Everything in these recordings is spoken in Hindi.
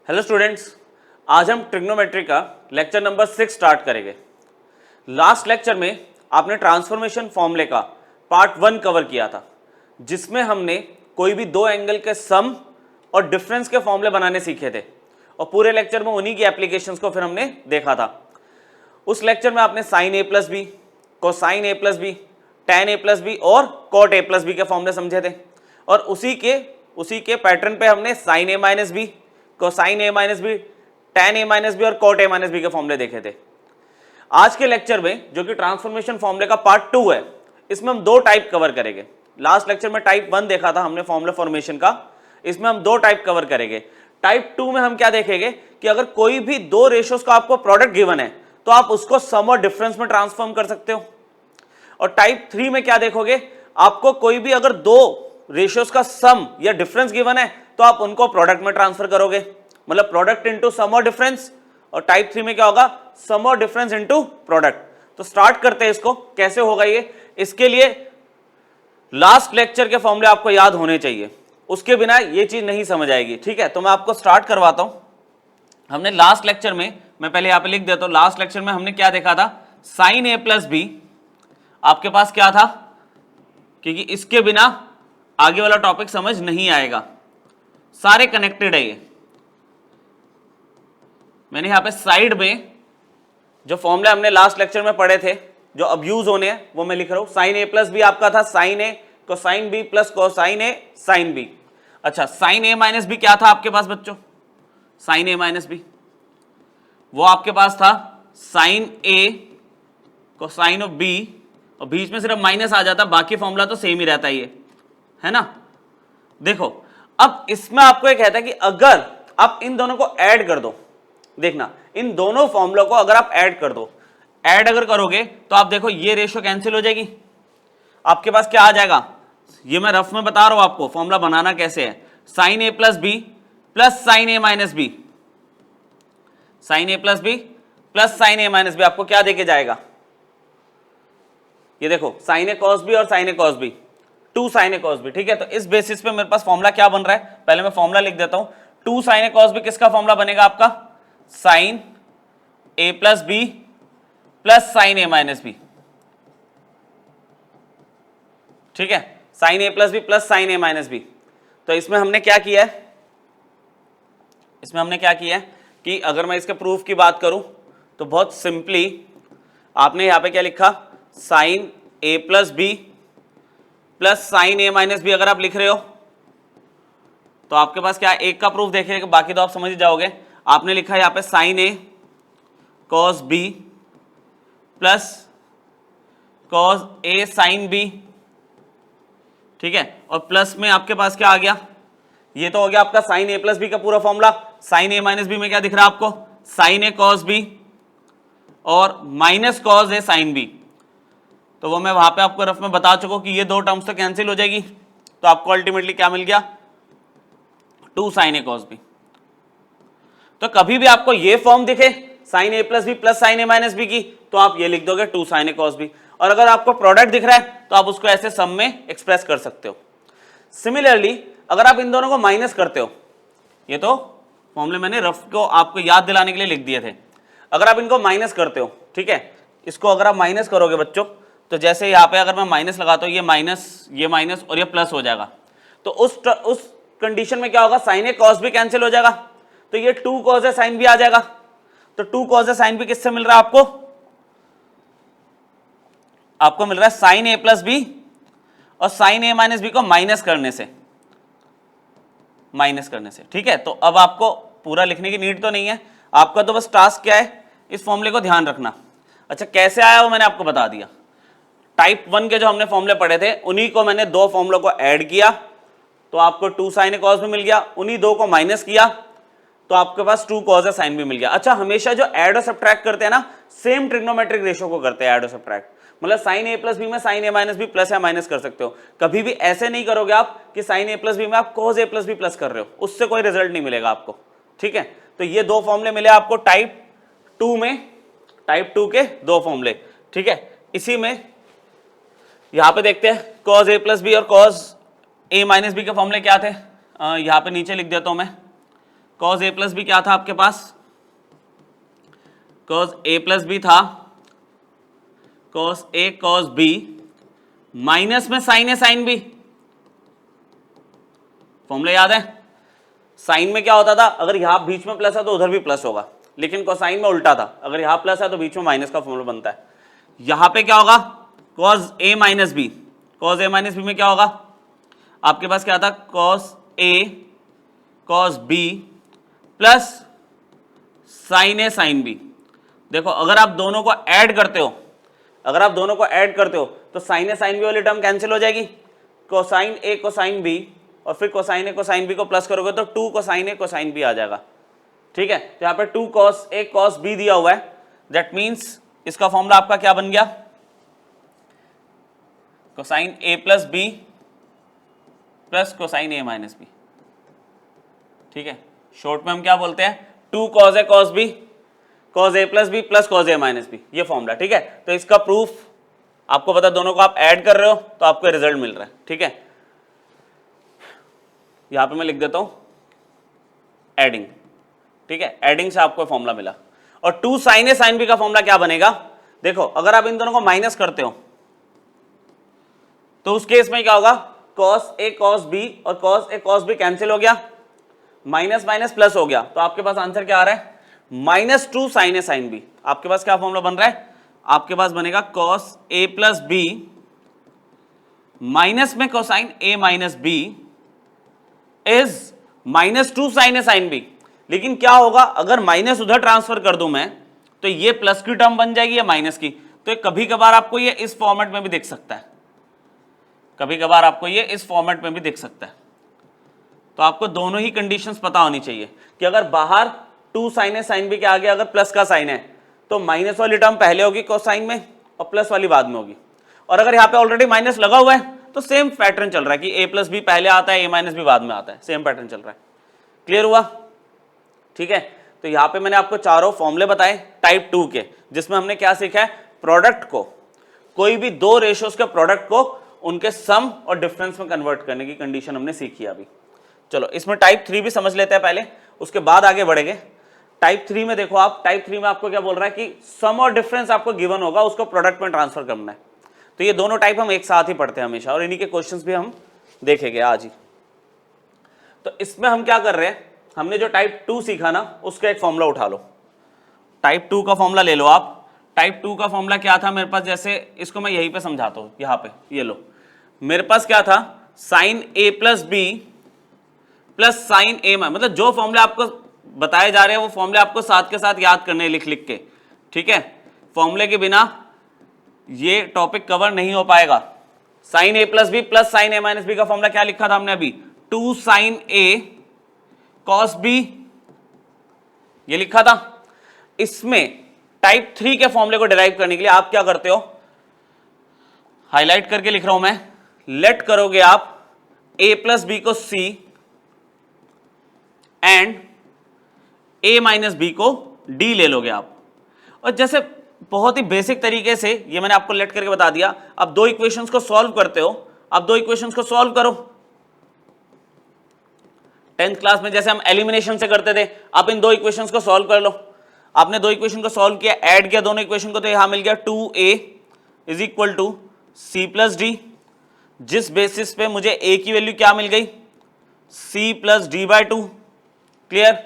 हेलो स्टूडेंट्स, आज हम ट्रिग्नोमेट्री का लेक्चर नंबर 6 स्टार्ट करेंगे। लास्ट लेक्चर में आपने ट्रांसफॉर्मेशन फॉर्मूले का पार्ट 1 कवर किया था, जिसमें हमने कोई भी दो एंगल के सम और डिफरेंस के फॉर्मूले बनाने सीखे थे और पूरे लेक्चर में उन्हीं की एप्लीकेशंस को फिर हमने देखा था। उस लेक्चर में आपने sign A plus B, cosine A plus B, tan A plus B और कॉट ए प्लस बी के फॉर्मूले समझे थे और उसी के पैटर्न पे हमने sign A minus B, cosine A minus B, tan A minus B और कॉट ए माइनस बी के फॉर्मूले देखे थे। आज के लेक्चर में जो कि ट्रांसफॉर्मेशन फॉर्मूले का पार्ट 2 है, इसमें हम दो टाइप कवर करेंगे। लास्ट लेक्चर में टाइप 1 देखा था हमने फॉर्मूला फॉर्मेशन का, इसमें हम दो टाइप कवर करेंगे। टाइप 2 में हम क्या देखेंगे कि अगर कोई भी दो रेशियोज का आपको प्रोडक्ट गिवन है तो आप उसको सम और डिफरेंस में ट्रांसफॉर्म कर सकते हो। और टाइप 3 में क्या देखोगे, आपको कोई भी अगर दो रेशियोज का सम या डिफरेंस गिवन है तो आप उनको प्रोडक्ट में ट्रांसफर करोगे, मतलब प्रोडक्ट इनटू सम और डिफरेंस। और टाइप 3 में क्या होगा, सम और डिफरेंस इनटू प्रोडक्ट। तो स्टार्ट करते हैं इसको, कैसे होगा ये। इसके लिए लास्ट लेक्चर के फॉर्मूले आपको याद होने चाहिए, उसके बिना ये चीज नहीं समझ आएगी। ठीक है, तो मैं आपको स्टार्ट करवाता हूं। हमने लास्ट लेक्चर में, मैं पहले यहां पे लिख देता हूं, लास्ट लेक्चर में हमने क्या देखा था, साइन ए प्लस बी आपके पास क्या था, क्योंकि इसके बिना आगे वाला टॉपिक समझ नहीं आएगा, सारे कनेक्टेड है ये। मैंने यहां पे साइड में जो फॉर्मूला हमने लास्ट लेक्चर में पढ़े थे, जो अब यूज होने हैं, वो मैं लिख रहा हूं। साइन ए प्लस बी आपका था sine A cosine B plus cosine A sine B. अच्छा, साइन ए माइनस बी क्या था आपके पास बच्चों, साइन ए माइनस बी वो आपके पास था sine A cosine of B, और बीच में सिर्फ माइनस आ जाता, बाकी फॉर्मूला तो सेम ही रहता ये, है ना। देखो, अब इसमें आपको एक कहता है कि अगर आप इन दोनों को ऐड कर दो, देखना इन दोनों फॉर्मूलों को अगर आप ऐड कर दो, ऐड अगर करोगे तो आप देखो ये रेशियो कैंसिल हो जाएगी, आपके पास क्या आ जाएगा, ये मैं रफ में बता रहा हूं आपको फॉर्मूला बनाना कैसे है। साइन ए प्लस बी प्लस साइन ए माइनस बी, साइन ए प्लस बी प्लस साइन ए माइनस बी आपको क्या देके जाएगा, ये देखो साइन ए कॉस बी और sign A cos B, 2 sine A cos B. ठीक है, तो इस बेसिस पे मेरे पास फॉर्मूला क्या बन रहा है, पहले मैं फॉर्मूला लिख देता हूं। 2 साइन ए कॉस बी किसका फॉर्मूला बनेगा आपका, साइन ए प्लस बी प्लस साइन ए माइनस बी। ठीक है, साइन ए प्लस बी प्लस साइन ए माइनस बी। तो इसमें हमने क्या किया है, कि अगर मैं इसके प्रूफ की बात करूं तो बहुत सिंपली आपने यहां पे क्या लिखा, साइन ए प्लस बी प्लस साइन ए माइनस बी अगर आप लिख रहे हो तो आपके पास क्या, एक का प्रूफ देखेंगे, बाकी तो आप समझ ही जाओगे। आपने लिखा है यहां पे sign A cos B plus cos A sine B. ठीक है, और प्लस में आपके पास क्या आ गया, ये तो हो गया आपका साइन ए प्लस बी का पूरा फॉर्मूला। साइन ए माइनस बी में क्या दिख रहा है आपको, साइन ए कॉस बी और minus cos A sine B. तो वो मैं वहां पे आपको रफ में बता चुका हूं कि ये दो टर्म्स तो कैंसिल हो जाएगी, तो आपको अल्टीमेटली क्या मिल गया, 2 साइन ए कॉस बी। तो कभी भी आपको ये फॉर्म दिखे साइन ए प्लस बी प्लस साइन ए माइनस बी की, तो आप ये लिख दोगे 2 साइन ए कॉस बी। और अगर आपको प्रोडक्ट दिख रहा है तो आप उसको ऐसे सम में एक्सप्रेस कर सकते हो। सिमिलरली अगर आप इन दोनों को माइनस करते हो, ये तो फॉर्मूले मैंने रफ को आपको याद दिलाने के लिए लिख दिए थे, अगर आप इनको माइनस करते हो, ठीक है, इसको अगर आप माइनस करोगे बच्चों, तो जैसे यहाँ पे अगर मैं माइनस लगाता हूँ, ये माइनस और ये प्लस हो जाएगा, तो उस कंडीशन में क्या होगा, साइन ए कॉस भी कैंसिल हो जाएगा, तो ये 2 कॉस ए साइन बी आ जाएगा। तो 2 कॉस ए साइन बी किससे मिल रहा है आपको मिल रहा है साइन ए प्लस बी और साइन ए माइनस बी को माइनस करने से। ठीक है, तो अब आपको पूरा लिखने की नीड तो नहीं है, आपका तो बस टास्क क्या है, इस फॉर्मूले को ध्यान रखना। अच्छा, कैसे आया वो मैंने आपको बता दिया। टाइप 1 के जो हमने फॉर्मूले पढ़े थे, उन्हीं को मैंने दो फॉर्मूलों को ऐड किया तो आपको 2 साइन ए कॉस भी मिल गया, उन्हीं दो को माइनस किया तो आपके पास 2 कॉस ए साइन भी मिल गया। अच्छा, हमेशा जो ऐड और सब्ट्रैक्ट करते हैं ना, सेम ट्रिग्नोमेट्रिक रेशियो को करते हैं ऐड और सब्ट्रैक्ट, मतलब साइन ए प्लस बी में साइन ए माइनस बी प्लस या माइनस कर सकते हो। कभी भी ऐसे नहीं करोगे आप कि साइन ए प्लस बी में आप cos A plus B plus कर रहे हो, उससे कोई रिजल्ट नहीं मिलेगा आपको। ठीक है, तो ये दो फॉर्मूले मिले आपको टाइप 2 में, टाइप 2 के दो फॉर्मूले। ठीक है, इसी में यहां पे देखते हैं कॉस ए प्लस बी और कॉस ए माइनस बी के फॉर्मूले क्या थे, यहां पे नीचे लिख देता हूं मैं, कॉस ए प्लस बी क्या था आपके पास, कॉस ए प्लस बी था cos A cos B minus में sign A sine B. Formula याद है? साइन में क्या होता था, अगर यहां बीच में प्लस है तो उधर भी प्लस होगा, लेकिन कोसाइन में उल्टा था, अगर यहां प्लस है तो बीच में माइनस का फॉर्मूला बनता है। यहां पे क्या होगा, cos A minus B, cos A minus B में क्या होगा आपके पास, क्या था cos A cos B plus sign A sine B. देखो अगर आप दोनों को ऐड करते हो, अगर आप दोनों को ऐड करते हो तो साइन ए साइन बी वाली टर्म कैंसिल हो जाएगी, कोसाइन ए कोसाइन बी, और फिर कोसाइन ए कोसाइन बी को प्लस करोगे तो 2 कोसाइन ए कोसाइन बी आ जाएगा। ठीक है, तो यहाँ पे 2 कॉस ए कॉस बी दिया हुआ है, दैट मीन्स इसका फॉर्मूला आपका क्या बन गया, cosine A plus B plus cosine A minus B. ठीक है, शॉर्ट में हम क्या बोलते हैं, 2 cos A cos B cos A plus B plus cos A minus B, ये फॉर्मूला। ठीक है, तो इसका प्रूफ आपको पता, दोनों को आप ऐड कर रहे हो तो आपको रिजल्ट मिल रहा है। ठीक है, यहां पे मैं लिख देता हूं एडिंग। ठीक है, एडिंग से आपको फॉर्मूला मिला। और 2 साइन ए साइन बी का फॉर्मूला क्या बनेगा, देखो अगर आप इन दोनों को माइनस करते हो तो उस केस में क्या होगा, कॉस ए कॉस बी और cos A cos B cancel हो गया, माइनस माइनस प्लस हो गया, तो आपके पास आंसर क्या आ रहा है, -2 साइन ए साइन बी। आपके पास क्या फॉर्मूला बन रहा है, आपके पास बनेगा cos A plus B minus में cosine A minus B is -2 sine A sine B. लेकिन क्या होगा, अगर माइनस उधर ट्रांसफर कर दूं मैं तो ये प्लस की टर्म बन जाएगी या माइनस की। तो कभी कभार आपको ये इस फॉर्मेट में भी दिख सकता है, कभी कभार आपको ये इस फॉर्मेट में भी दिख सकता है। तो आपको दोनों ही कंडीशंस पता होनी चाहिए कि अगर बाहर 2 साइन ए साइन बी के आगे अगर प्लस का साइन है तो माइनस वाली टर्म पहले होगी कोसाइन में और प्लस वाली बाद में होगी, और अगर यहाँ पे ऑलरेडी माइनस लगा हुआ है तो सेम पैटर्न चल रहा है कि ए प्लस बी पहले आता है, ए माइनस बी बाद में आता है, सेम पैटर्न चल रहा है। क्लियर हुआ? ठीक है, तो यहाँ पे मैंने आपको चारों फॉर्मूले बताए टाइप 2 के, जिसमें हमने क्या सीखा है, प्रोडक्ट को, कोई भी 2 रेशियोज के प्रोडक्ट को उनके सम और डिफरेंस में कन्वर्ट करने की कंडीशन हमने सीखी अभी। चलो इसमें टाइप 3 भी समझ लेते हैं पहले, उसके बाद आगे बढ़ेंगे। टाइप 3 में देखो आप, टाइप 3 में आपको क्या बोल रहा है कि सम और डिफरेंस आपको गिवन होगा, उसको प्रोडक्ट में ट्रांसफर करना है। तो ये दोनों टाइप हम एक साथ ही पढ़ते हैं हमेशा, और इन्हीं के क्वेश्चंस भी हम देखेंगे आज ही। तो इसमें हम क्या कर रहे हैं, हमने जो टाइप 2 सीखा ना, उसका एक फॉर्मूला उठा लो, टाइप 2 का फॉर्मूला ले लो आप। टाइप 2 का फॉर्मूला क्या था मेरे पास, जैसे इसको मैं यहीं पे समझाता हूँ, यहाँ पे ये लो, मेरे पास क्या था, साइन ए प्लस बी प्लस साइन ए, मतलब जो फॉर्मूला आपको बताए जा रहे हैं वो फॉर्मूले आपको साथ के साथ याद करने लिख लिख के। ठीक है, फॉर्मूले के बिना ये टॉपिक कवर नहीं हो पाएगा। साइन ए प्लस बी प्लस साइन ए माइनस बी का फॉर्मूला क्या लिखा था हमने अभी, 2 साइन ए कॉस बी, ये लिखा था। इसमें टाइप 3 के फॉर्मूले को डिराइव करने के लिए आप क्या करते हो, हाईलाइट करके लिख रहा हूं मैं, लेट करोगे आप a प्लस बी को c and a minus B को d ले लोगे आप। और जैसे बहुत ही बेसिक तरीके से ये मैंने आपको लेट करके बता दिया। अब 2 इक्वेशंस को सॉल्व करते हो, अब 2 इक्वेशंस को सॉल्व करो। 10th क्लास में जैसे हम एलिमिनेशन से करते थे, आप इन 2 इक्वेशंस को सॉल्व कर लो। आपने 2 इक्वेशन को सॉल्व किया, ऐड किया दोनों इक्वेशन को, तो यहां मिल गया 2a is equal to c plus D, जिस बेसिस पे मुझे a की वैल्यू क्या मिल गई, c plus D by 2। Clear?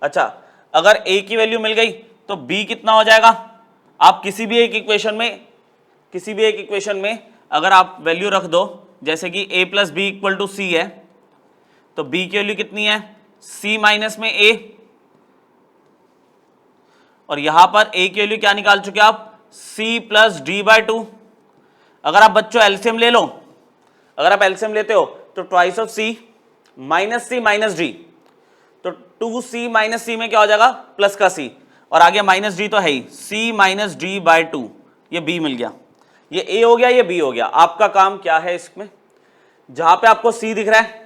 अच्छा, अगर a की वैल्यू मिल गई तो b कितना हो जाएगा, आप किसी भी एक इक्वेशन में अगर आप वैल्यू रख दो, जैसे कि a plus B equal to C है, तो b की वैल्यू कितनी है, c माइनस में a, और यहां पर a की वैल्यू क्या निकाल चुके आप, c प्लस डी बाई 2। अगर आप बच्चों एलसीएम ले लो, अगर आप एलसीएम लेते हो तो twice of c minus d, तो 2c माइनस c में क्या हो जाएगा, प्लस का c, और आगे माइनस d तो है ही, c माइनस डी बाई 2, ये b मिल गया, ये a हो गया, ये b हो गया। आपका काम क्या है इसमें, जहां पे आपको c दिख रहा है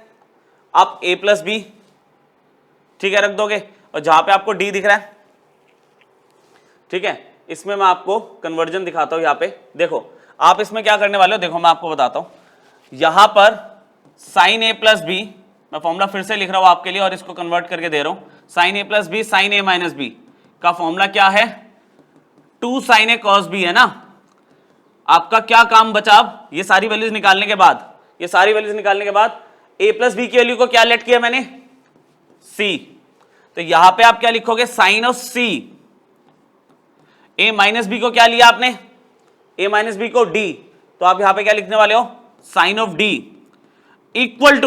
आप a प्लस बी, ठीक है, रख दोगे, और जहां पे आपको d दिख रहा है, ठीक है, इसमें मैं आपको कन्वर्जन दिखाता हूं। यहां पे देखो, आप इसमें क्या करने वाले हो, देखो मैं आपको बताता हूं। यहां पर साइन a प्लस बी मैं फॉर्मूला फिर से लिख रहा हूं आपके लिए और इसको कन्वर्ट करके दे रहा हूं। साइन ए प्लस बी साइन ए माइनस बी का फॉर्मूला क्या है, 2 साइन ए कॉस बी है ना। आपका क्या काम बचा, अब ये सारी वैल्यूज निकालने के बाद, ये सारी वैल्यूज निकालने के बाद ए प्लस बी की वैल्यू को क्या लेट किया मैंने, सी। तो यहां पे आप क्या लिखोगे, sine of C. A minus B को क्या लिया आपने, ए माइनस बी को डी, तो आप यहां पे क्या लिखने वाले हो, sine of D equal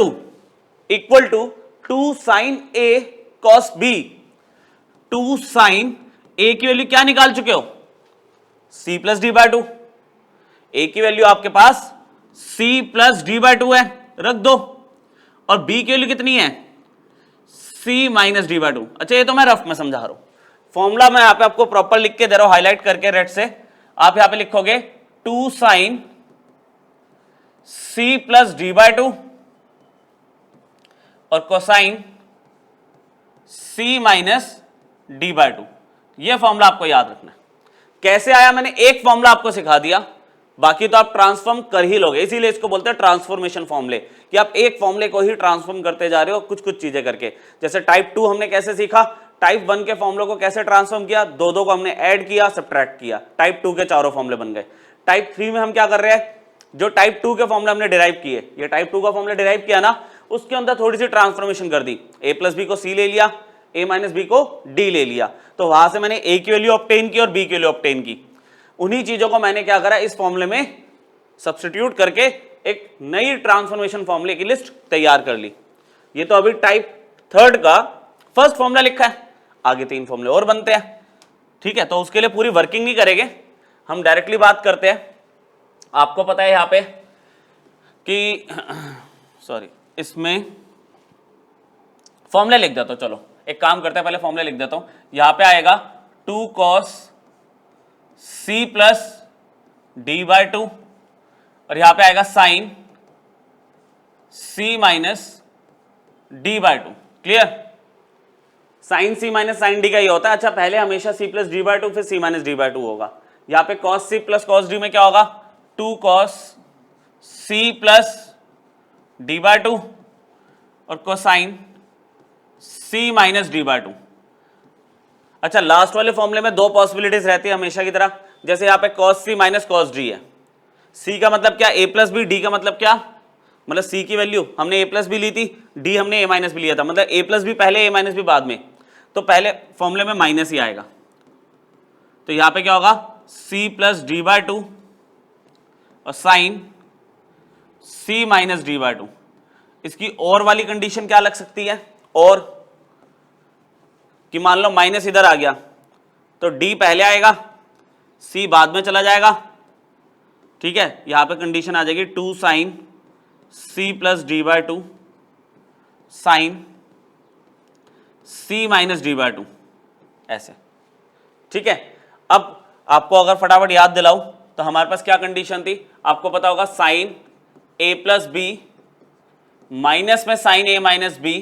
to 2 sine A cos B. 2 sine A की वैल्यू क्या निकाल चुके हो, C plus D by 2। A की वैल्यू आपके पास सी प्लस डी बाय 2 है, रख दो। और बी की वैल्यू कितनी है, सी माइनस डी बाय 2। अच्छा ये तो मैं रफ में समझा रहा हूं, फॉर्मूला मैं यहां पे आपको प्रॉपर लिख के दे रहा हूं हाईलाइट करके रेड से। आप यहां पे लिखोगे 2 sine C plus D by 2 और cosine C minus D by 2। यह फॉर्मूला आपको याद रखना है। कैसे आया, मैंने एक फॉर्मूला आपको सिखा दिया, बाकी तो आप ट्रांसफॉर्म कर ही लोगे। इसीलिए इसको बोलते हैं ट्रांसफॉर्मेशन फॉर्मूले, कि आप एक फॉर्मूले को ही ट्रांसफॉर्म करते जा रहे हो कुछ कुछ चीजें करके। जैसे टाइप 2 हमने कैसे सीखा, टाइप 1 के फॉर्मूले को कैसे ट्रांसफॉर्म किया, दो को हमने ऐड किया, सब्ट्रैक्ट किया, टाइप 2 के चारों फॉर्मूले बन गए। टाइप 3 में हम क्या कर रहे हैं, जो टाइप 2 के फॉर्मूले हमने डिराइव किए, ये टाइप 2 का फॉर्मूला डिराइव किया ना, उसके अंदर थोड़ी सी ट्रांसफॉर्मेशन कर दी। ए प्लस बी को सी ले लिया, ए माइनस बी को डी ले लिया, तो वहां से मैंने ए की वैल्यू ऑब्टेन की और बी की वैल्यू ऑब्टेन की। उन्हीं चीजों को मैंने क्या करा, इस फॉर्मूले में सब्स्टिट्यूट करके एक नई ट्रांसफॉर्मेशन फॉर्मूले की लिस्ट तैयार कर ली। ये तो अभी टाइप 3 का फर्स्ट फॉर्मूला लिखा है, आगे 3 फॉर्मूले और बनते हैं। ठीक है, तो उसके लिए पूरी वर्किंग नहीं करेंगे, हम डायरेक्टली बात करते हैं। आपको पता है यहां पे कि सॉरी, इसमें फॉर्मूला लिख देता हूं। चलो एक काम करते हैं, पहले फॉर्मूला लिख देता हूं। यहां पे आएगा 2 cos c plus D by 2 और यहां पे आएगा sine c minus D by 2। Clear, sine c minus sine d का ये होता है। अच्छा, पहले हमेशा c प्लस डी बाय 2 फिर c माइनस डी बाय 2 होगा। यहां पे cos c plus cos d में क्या होगा, 2 cos c plus D by 2 और cosine c minus D by 2। अच्छा, लास्ट वाले फॉर्मूले में 2 पॉसिबिलिटीज रहती है हमेशा की तरह। जैसे यहां पे cos c minus cos d है, c का मतलब क्या, a प्लस बी, d का मतलब क्या, मतलब c की वैल्यू हमने a प्लस बी ली थी, d हमने a माइनस बी लिया था, मतलब a प्लस बी पहले a माइनस बी बाद में, तो पहले फॉर्मूले में माइनस ही आएगा। तो यहां पे क्या होगा, c प्लस डी बाय 2 और sine c minus D by 2। इसकी और वाली कंडीशन क्या लग सकती है, और कि मान लो माइनस इधर आ गया तो d पहले आएगा, c बाद में चला जाएगा। ठीक है, यहां पे कंडीशन आ जाएगी 2 sine c plus D by 2 sine c minus D by 2, ऐसे। ठीक है, अब आपको अगर फटाफट याद दिलाऊं तो हमारे पास क्या कंडीशन थी, आपको पता होगा sine a plus B minus में साइन a माइनस बी,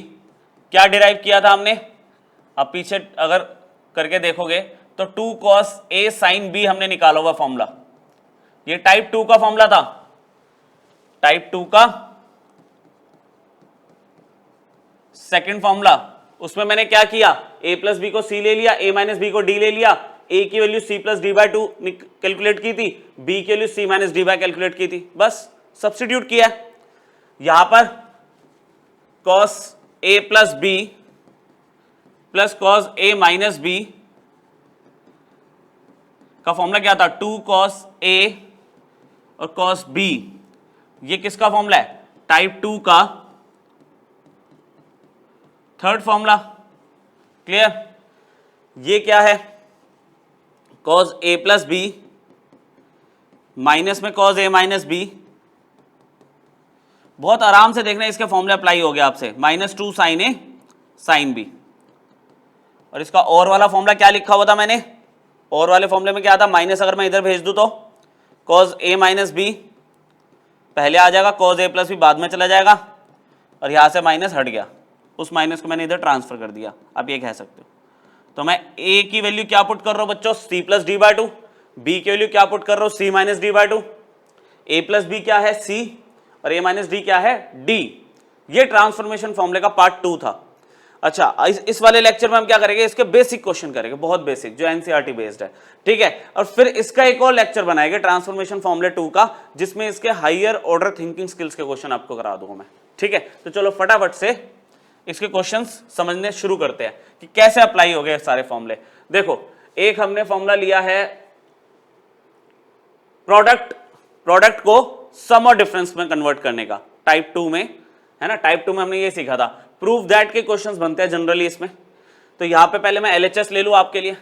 क्या डिराइव किया था हमने, अब पीछे अगर करके देखोगे तो 2 cos a साइन b हमने निकाला हुआ फॉर्मूला। ये टाइप 2 का फॉर्मूला था, टाइप 2 का सेकंड फॉर्मूला। उसमें मैंने क्या किया, a प्लस बी को c ले लिया, a माइनस बी को d ले लिया, a की value c plus D by 2 calculate की थी, b की value c minus D by calculate की थी, बस सब्स्टिट्यूट किया। यहां पर cos a plus B plus cos a minus B का फॉर्मूला क्या था, 2 cos a और cos b। ये किसका फॉर्मूला है, टाइप 2 का थर्ड फॉर्मूला। क्लियर, ये क्या है, cos a plus B minus में cos a माइनस बी। बहुत आराम से देखना, इसके फॉर्मूले अप्लाई हो गया आपसे, -2 साइन ए साइन बी। और इसका और वाला फॉर्मूला क्या लिखा हुआ था मैंने, और वाले फॉर्मूले में क्या था, माइनस अगर मैं इधर भेज दूं तो cos a माइनस बी पहले आ जाएगा, cos a प्लस बी बाद में चला जाएगा, और यहां से माइनस हट गया, उस माइनस को मैंने इधर ट्रांसफर कर दिया, आप ये कह सकते हो। तो मैं a की वैल्यू क्या पुट कर रहा हूं बच्चों, c plus D by 2, b की वैल्यू क्या पुट कर रहा हूं, c minus D by 2, a plus B क्या है c और a माइनस डी क्या है d। ये ट्रांसफॉर्मेशन फॉर्मूले का पार्ट 2 था। अच्छा, इस वाले लेक्चर में हम क्या करेंगे, इसके बेसिक क्वेश्चन करेंगे, बहुत बेसिक, जो एनसीईआरटी बेस्ड है, ठीक है। और फिर इसका एक और लेक्चर बनाएंगे ट्रांसफॉर्मेशन फॉर्मूले 2 का, जिसमें इसके हायर ऑर्डर थिंकिंग स्किल्स के क्वेश्चन आपको करा दूंगा मैं, ठीक है। तो चलो फटाफट से इसके क्वेश्चंस समझने शुरू करते हैं कि कैसे अप्लाई हो गए सारे फॉर्मूले। देखो, एक हमने फॉर्मूला लिया है प्रोडक्ट को सम और डिफरेंस में कन्वर्ट करने का, टाइप 2 में, है ना। टाइप 2 में हमने ये सीखा था। प्रूव दैट के क्वेश्चंस बनते हैं जनरली इसमें। तो यहां पे पहले मैं एलएचएस ले लूं आपके लिए।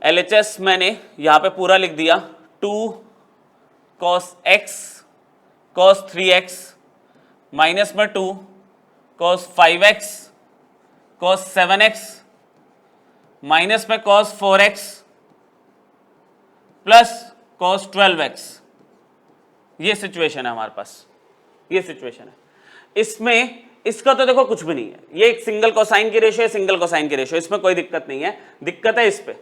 एलएचएस मैंने यहां पे पूरा लिख दिया, 2 cos x cos 3x minus में 2 cos 5x cos 7x minus में cos 4x plus cos 12x। ये सिचुएशन है हमारे पास, ये सिचुएशन है। इसमें इसका तो देखो कुछ भी नहीं है, ये एक सिंगल कोसाइन की रेशियो है, सिंगल कोसाइन की रेशियो, इसमें कोई दिक्कत नहीं है। दिक्कत है इस पे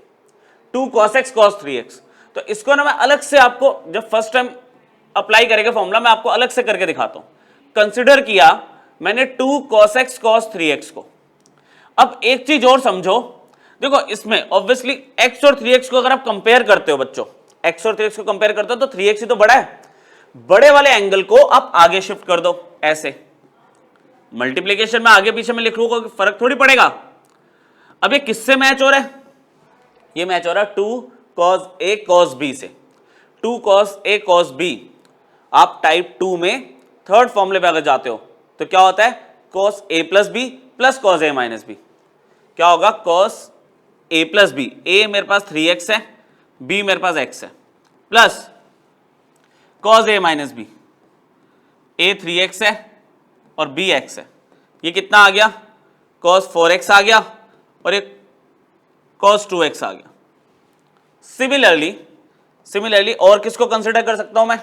2 cos x cos 3x। तो इसको ना मैं अलग से आपको, जब फर्स्ट टाइम अप्लाई करेंगे फॉर्मूला, मैं आपको अलग से करके दिखाता हूं। कंसिडर किया मैंने 2 cos x cos 3x को। अब एक चीज और समझो, देखो इसमें ऑब्वियसली x और 3x को अगर आप कंपेयर करते हो बच्चों, x और 3x को कंपेयर करते हो तो 3x ही तो बड़ा है। बड़े वाले एंगल को आप आगे शिफ्ट कर दो, ऐसे मल्टीप्लीकेशन में आगे पीछे में लिख लूंगा, फर्क थोड़ी पड़ेगा। अब ये किससे मैच हो रहा है, ये मैच हो रहा है 2 cos a cos b से। 2 cos a cos b, आप टाइप 2 में थर्ड फॉर्मूले पे अगर जाते हो तो क्या होता है, cos a plus b plus cos a minus b। क्या होगा, cos a plus b, a मेरे पास 3x है, b मेरे पास x है, plus cos a minus b, a 3x है और b x है। ये कितना आ गया, cos 4x आ गया और एक cos 2x आ गया। सिमिलरली और किसको कंसिडर कर सकता हूं मैं,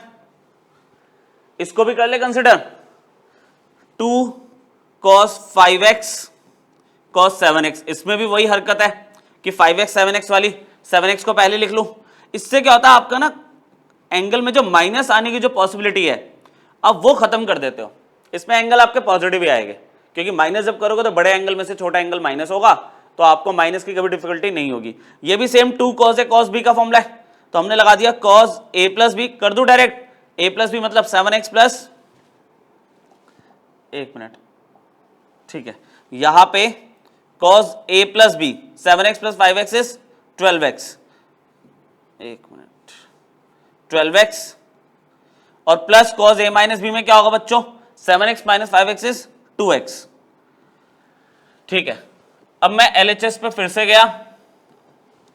इसको भी कर ले consider, 2 cos 5x cos 7x। इसमें भी वही हरकत है कि 5x 7x वाली, 7x को पहले लिख लूं। इससे क्या होता है, आपका ना एंगल में जो माइनस आने की जो पॉसिबिलिटी है, अब वो खत्म कर देते हो। इसमें एंगल आपके पॉजिटिव ही आएंगे, क्योंकि माइनस जब करोगे तो बड़े एंगल में से छोटा एंगल माइनस होगा, तो आपको माइनस की कभी डिफिकल्टी नहीं होगी। ये भी same 2 cos a cos b का फॉर्मूला है, तो हमने लगा दिया cos a प्लस b, कर दूं डायरेक्ट, a प्लस b मतलब 7x प्लस, एक मिनट, ठीक है, यहां पे cos a plus b 7x plus 5x is 12x, एक मिनट, 12x और plus cos a minus b में क्या होगा बच्चों, 7x minus 5x is 2x। ठीक है, अब मैं LHS पे फिर से गया,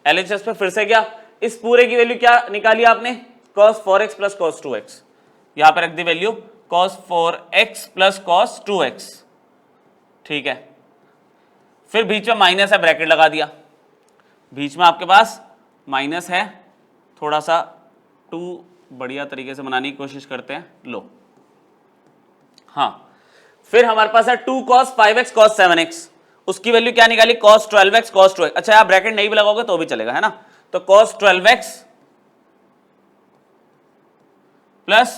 LHS पे फिर से गया, इस पूरे की वैल्यू क्या निकाली आपने, cos 4x plus cos 2x। यहां पे रख दी value cos 4x plus cos 2x। ठीक है, फिर बीच में माइनस है, ब्रैकेट लगा दिया, बीच में आपके पास माइनस है, थोड़ा सा 2 बढ़िया तरीके से बनाने की कोशिश करते हैं, लो, हाँ। फिर हमारे पास है 2 cos 5x cos 7x, उसकी वैल्यू क्या निकाली, cos 12x cos 2x। अच्छा, आप ब्रैकेट नहीं भी लगाओगे तो भी चलेगा, है ना। तो cos 12x प्लस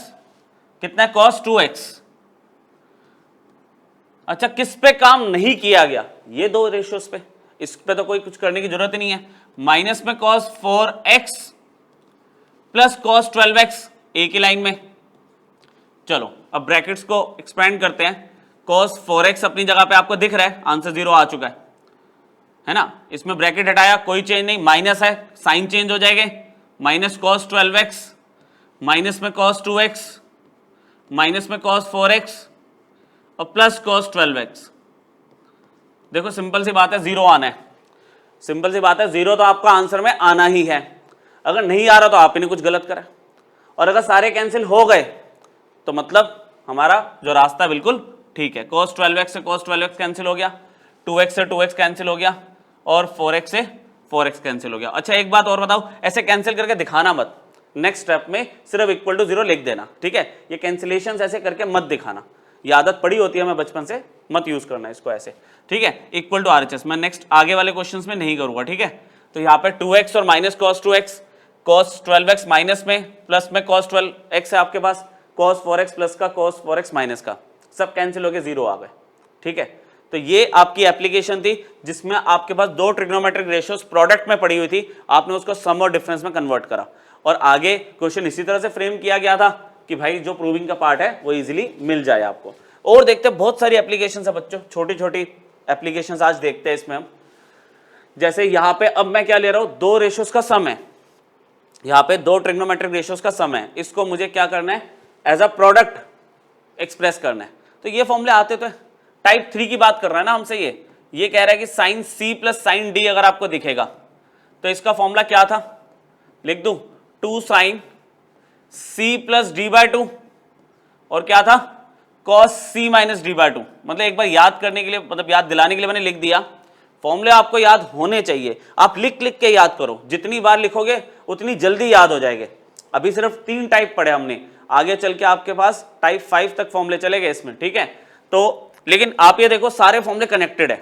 कितना है, cos 2x। अच्छा, किस पे काम नहीं किया गया, ये दो रेशियोज पे, इस पे तो कोई कुछ करने की जरूरत ही नहीं है। माइनस में cos 4x plus cos 12x, एक ही लाइन में। चलो अब ब्रैकेट्स को एक्सपेंड करते हैं। cos 4x अपनी जगह पे आपको दिख रहा है, आंसर 0 आ चुका है ना। इसमें ब्रैकेट हटाया, कोई चेंज नहीं, माइनस है, साइन चेंज हो जाएंगे, माइनस cos 12x माइनस में cos 2x माइनस में cos 4x और प्लस cos 12x। देखो सिंपल सी बात है, 0 आना है, सिंपल सी बात है, 0 तो आपका आंसर में आना ही है। अगर नहीं आ रहा तो आप ही ने कुछ गलत करा, और अगर सारे कैंसिल हो गए तो मतलब हमारा जो रास्ता बिल्कुल ठीक है। cos 12x से cos 12x कैंसिल हो गया, 2x से 2x कैंसिल हो गया और 4x से 4x कैंसिल हो गया। अच्छा एक बात और बताओ, ऐसे कैंसिल करके दिखाना मत, नेक्स्ट स्टेप में सिर्फ इक्वल टू 0 लिख देना, ठीक है। ये कैंसिलेशन ऐसे करके मत दिखाना, ये आदत पड़ी होती है हमें बचपन से, मत यूज करना इसको ऐसे, ठीक है। इक्वल टू RHS मैं नेक्स्ट आगे वाले क्वेश्चंस में नहीं करूंगा, ठीक है। तो यहाँ पे 2x और minus cos 2x, cos 12x minus में, प्लस में cos 12x है आपके पास, cos 4x प्लस का cos 4x माइनस का, सब कैंसिल होकर 0 आ गए। ठीक है, तो ये आपकी एप्लीकेशन थी जिसमें आपके पास दो ट्रिग्नोमेट्रिक रेशियोज प्रोडक्ट में पड़ी हुई थी, आपने उसको सम और डिफरेंस में कन्वर्ट करा, और आगे क्वेश्चन इसी तरह से फ्रेम किया गया था कि भाई जो प्रूविंग का पार्ट है वो इजीली मिल जाए आपको। और देखते हैं बहुत सारी एप्लीकेशन है बच्चों, छोटी छोटी एप्लीकेशन आज देखते हैं इसमें हम। जैसे यहां पे अब मैं क्या ले रहा हूं, दो रेशियोज का सम है, यहां पे दो ट्रिग्नोमेट्रिक रेशियोज का सम है, इसको मुझे क्या करना है, एज अ प्रोडक्ट एक्सप्रेस करना है। तो ये फॉर्मूले आते तो है, टाइप 3 की बात कर रहा है ना हमसे, ये कह रहा है कि sine C plus sine D अगर आपको दिखेगा तो इसका फॉर्मूला क्या था, लिख दूं 2 sine C plus D by 2 और क्या था cos C minus D by 2। मतलब एक बार याद करने के लिए, मतलब याद दिलाने के लिए मैंने लिख दिया, फॉर्मूले आपको याद होने चाहिए, आप लिख लिख के याद करो, जितनी बार लिखोगे उतनी जल्दी याद हो जाएंगे। अभी सिर्फ 3 टाइप पढ़े हमने, आगे चल के आपके पास टाइप 5 तक फॉर्मूले चलेंगे इसमें। ठीक है, तो लेकिन आप ये देखो सारे फॉर्मूले कनेक्टेड है,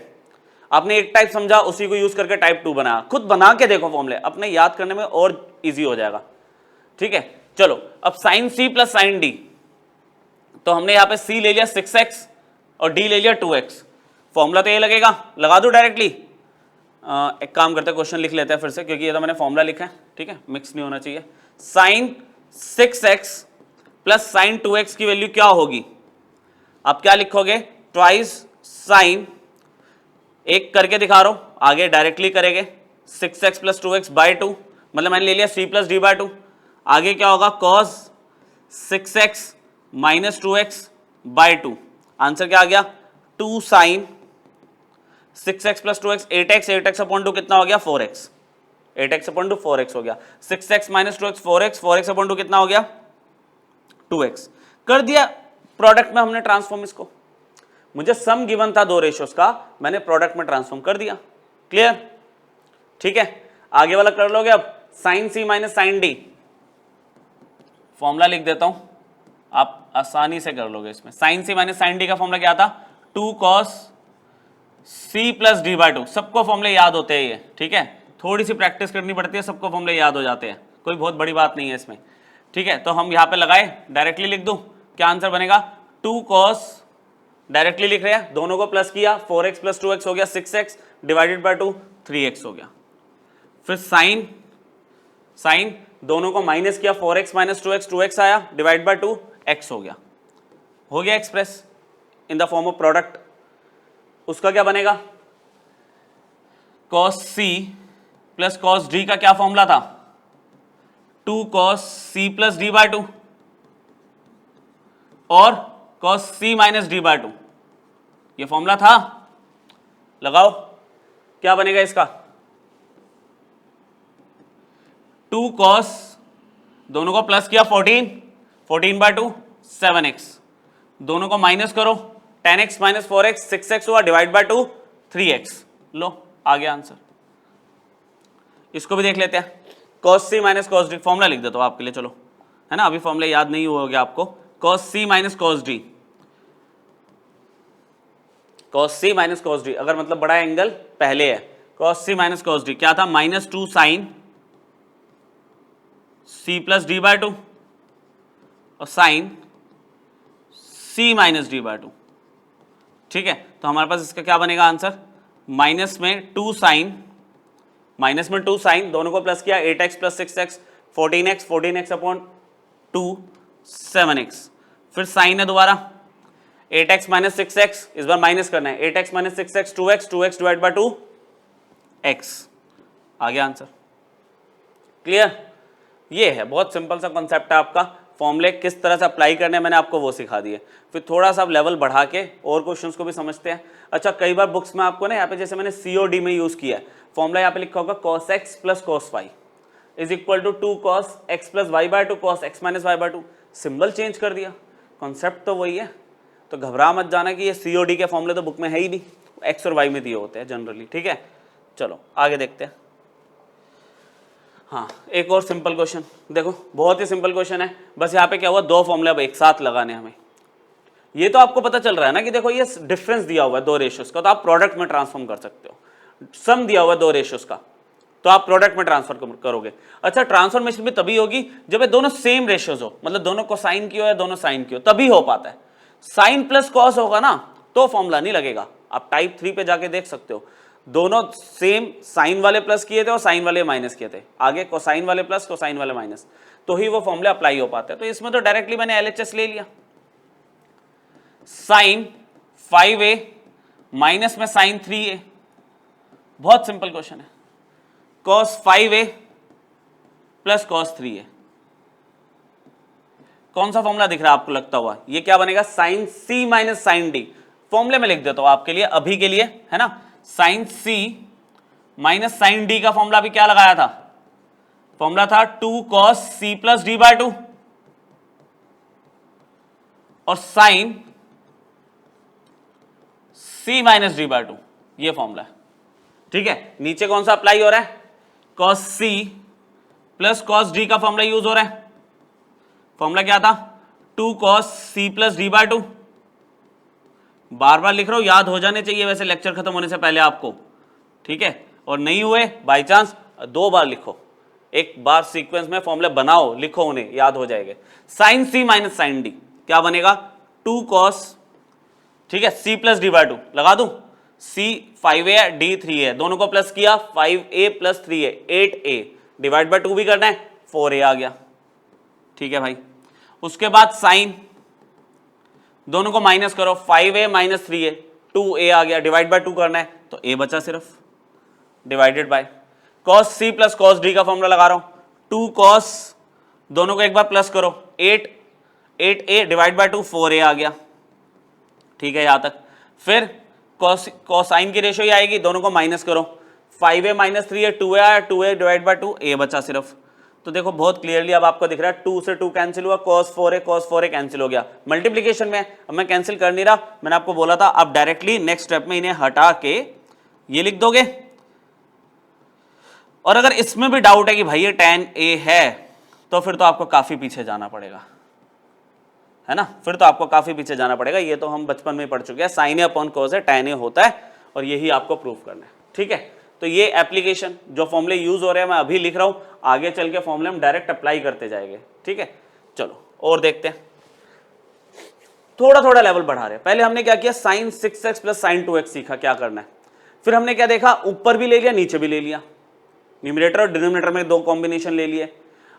आपने एक टाइप समझा उसी को यूज करके टाइप 2 बनाया, खुद बना के देखो फॉर्मूले, अपने याद करने में और इजी हो जाएगा। ठीक है, चलो अब sine C plus sine D, तो हमने यहां पे सी ले लिया 6x और डी ले लिया 2x, फॉर्मूला तो ये लगेगा, लगा दो डायरेक्टली। एक काम करते हैं क्वेश्चन लिख लेते हैं फिर से, क्योंकि ये तो मैंने फॉर्मूला लिखा है। ठीक है, मिक्स नहीं होना चाहिए। Sign 6x plus sign 2x की वैल्यू क्या होगी, आप क्या लिखोगे, ट्वाइस साइन, एक करके दिखा रहा हूं, आगे डायरेक्टली करेंगे 6x प्लस 2x बाय 2, मतलब मैंने ले लिया c प्लस डी बाय 2, आगे क्या होगा cos 6x minus 2x bye 2, answer क्या आ गया 2 sign 6x plus 2x 8x, 8x upon 2 कितना हो गया 4x, 8x अपॉन 2 4x हो गया, 6x minus 2x 4x, 4x upon 2 कितना हो गया 2x। कर दिया प्रोडक्ट में हमने ट्रांसफॉर्म, इसको मुझे सम गिवन था दो रेशियोज का, मैंने प्रोडक्ट में ट्रांसफॉर्म कर दिया। क्लियर, ठीक है, आगे वाला कर लोगे। अब sine C minus sine D, formula लिख देता हूं, आप आसानी से कर लोगे इसमें। Sine C minus sine D का फॉर्मूला क्या था, 2 cos C plus D by 2, सबको फॉर्मूले याद होते हैं ये। ठीक है, थोड़ी सी प्रैक्टिस करनी पड़ती है, सबको फॉर्मूले याद हो जाते हैं, कोई बहुत बड़ी बात नहीं है इसमें। ठीक है, तो हम यहां पे लगाए, डायरेक्टली लिख दूं, क्या आंसर बनेगा 2 कॉस, डायरेक्टली लिख रहे हैं, दोनों को प्लस किया, 4x प्लस 2x हो गया 6x डिवाइडेड बाय 2 3x हो गया। फिर साइन, साइन दोनों को माइनस किया, 4x माइनस 2x 2x आया, डिवाइड बाय 2 x हो गया express in the form of product. उसका क्या बनेगा, cos c plus cos d का क्या फॉर्मूला था, 2 cos c plus d by 2 और cos c minus d by 2, ये फॉर्मूला था, लगाओ क्या बनेगा इसका, 2 cos, दोनों को प्लस किया 14 बाय 2 7x, दोनों को माइनस करो 10x माइनस 4x 6x हुआ, डिवाइड बाय 2 3x, लो आ गया आंसर। इसको भी देख लेते हैं, cos c minus cos d, formula लिख देता हूं आपके लिए, चलो है ना, अभी फॉर्मूला याद नहीं हुआ होगा आपको। cos c minus cos d, cos c minus cos d, अगर मतलब बड़ा एंगल पहले है, cos c minus cos d क्या था, minus 2 sine c plus D by 2 और sine c minus D by 2। ठीक है, तो हमारे पास इसका क्या बनेगा आंसर, माइनस में 2 साइन, माइनस में 2 साइन, दोनों को प्लस किया 8x plus 6x 14x upon 2 7x, फिर साइन है दोबारा 8x माइनस 6x, इस बार माइनस करना है, 8x minus 6x 2x divide by 2 x, आ गया आंसर। क्लियर, ये है बहुत सिंपल सा कॉन्सेप्ट है आपका, फॉर्मूले किस तरह से अप्लाई करने हैं मैंने आपको वो सिखा दिए। फिर थोड़ा सा लेवल बढ़ा के और क्वेश्चंस को भी समझते हैं। अच्छा, कई बार बुक्स में आपको ना यहाँ पे जैसे मैंने COD में यूज किया है, फॉर्मूला यहाँ पे लिखा होगा cos x plus cos y is equal to 2 cos x plus y by 2 cos x minus y by 2, symbol change कर दिया, कॉन्सेप्ट तो वही है। तो घबरा मत जाना कि ये COD के फॉर्मूले तो बुक में है ही नहीं, x और y में दिए होते हैं जनरली। ठीक है, चलो आगे देखते हैं। हाँ, एक और सिंपल क्वेश्चन देखो, बहुत ही सिंपल क्वेश्चन है, बस यहाँ पे क्या हुआ, दो फॉर्मूले अब एक साथ लगाने हमें। ये तो आपको पता चल रहा है ना कि देखो ये डिफरेंस दिया हुआ है दो रेशियोज का, तो आप प्रोडक्ट में ट्रांसफॉर्म कर सकते हो। सम दिया हुआ है दो रेशियोज का, तो आप प्रोडक्ट में ट्रांसफर करोगे। अच्छा, ट्रांसफॉर्मेशन भी तभी होगी जब ये दोनों सेम रेशियोज हो, मतलब दोनों कोसाइन की हो या दोनों साइन की हो, तभी हो पाता है। साइन प्लस कॉस होगा ना तो फॉर्मूला नहीं लगेगा। आप टाइप 3 पे जाके देख सकते हो, दोनों सेम साइन वाले प्लस किए थे और साइन वाले माइनस किए थे, आगे कोसाइन वाले प्लस कोसाइन वाले माइनस, तो ही वो फॉर्मूले अप्लाई हो पाते हैं। तो इसमें तो डायरेक्टली मैंने एलएचएस ले लिया, साइन 5a माइनस में साइन 3a, बहुत सिंपल क्वेश्चन है, cos 5a plus cos 3a। कौन सा फॉर्मूला दिख रहा है आपको लगता हुआ? ये क्या बनेगा? Sine c minus sine D. फॉर्मूले में लिख देता हूं आपके लिए अभी के लिए, है ना। Sine c minus sine D का फॉर्मूला भी क्या लगाया था? फॉर्मूला था 2 cos c plus D by 2, और sine c minus D by 2, ये फॉर्मूला है, ठीक है। नीचे कौन सा अप्लाई हो रहा है? cos c plus cos d का फॉर्मूला यूज हो रहा है। फॉर्मूला क्या था? 2 cos c plus D by 2। बार बार लिख रहा हूं, याद हो जाने चाहिए वैसे लेक्चर खत्म होने से पहले आपको, ठीक है। और नहीं हुए बाई चांस 2 बार लिखो, एक बार सीक्वेंस में फॉर्मूले बनाओ, लिखो उन्हें, याद हो जाएंगे। Sine c minus sine D क्या बनेगा? 2 cos, ठीक है, c प्लस डी बाय 2 लगा दूं, c 5a है, d 3a है, दोनों को प्लस किया, 5a plus 3a 8a, divide by 2 भी करना है, 4a आ गया, ठीक है भाई। उसके बाद साइन, दोनों को माइनस करो, 5a माइनस 3a 2a आ गया, डिवाइड बाय 2 करना है तो a बचा सिर्फ, divided by cos c plus cos d का फॉर्मूला लगा रहा हूं, 2 cos, दोनों को एक बार प्लस करो, 8a डिवाइड बाय 2 4a आ गया, ठीक है यहां तक। फिर कोसाइन की रेशियो ही आएगी, दोनों को माइनस करो, 5a माइनस 3a 2a आया, 2a डिवाइड बाय 2 a बचा सिर्फ। तो देखो बहुत क्लियरली अब आपको दिख रहा है, 2 से 2 कैंसिल हुआ, cos 4a कैंसिल हो गया, मल्टीप्लीकेशन में। अब मैं कैंसिल कर नहीं रहा, मैंने आपको बोला था आप डायरेक्टली नेक्स्ट स्टेप में इन्हें हटा के ये लिख दोगे। और अगर इसमें भी डाउट है कि भाई ये tan a है, तो फिर तो आपको काफी पीछे जाना पड़ेगा, है ना, फिर तो आपको काफी पीछे जाना पड़ेगा। ये तो हम बचपन में पढ़ चुके हैं, साइन ए अपॉन कॉस है, tan a होता है, और यही आपको प्रूव करना है, ठीक है। तो ये एप्लीकेशन जो फॉर्मूले यूज हो रहे हैं मैं अभी लिख रहा हूं, आगे चल के फॉर्मूले हम डायरेक्ट अप्लाई करते जाएंगे, ठीक है। चलो और देखते हैं, थोड़ा थोड़ा लेवल बढ़ा रहे हैं। पहले हमने क्या किया? Sign 6x plus sign 2x सीखा क्या करना है। फिर हमने क्या देखा? ऊपर भी ले लिया, नीचे भी ले लिया, न्यूमरेटर और डिनोमिनेटर में 2 कॉम्बिनेशन ले लिए।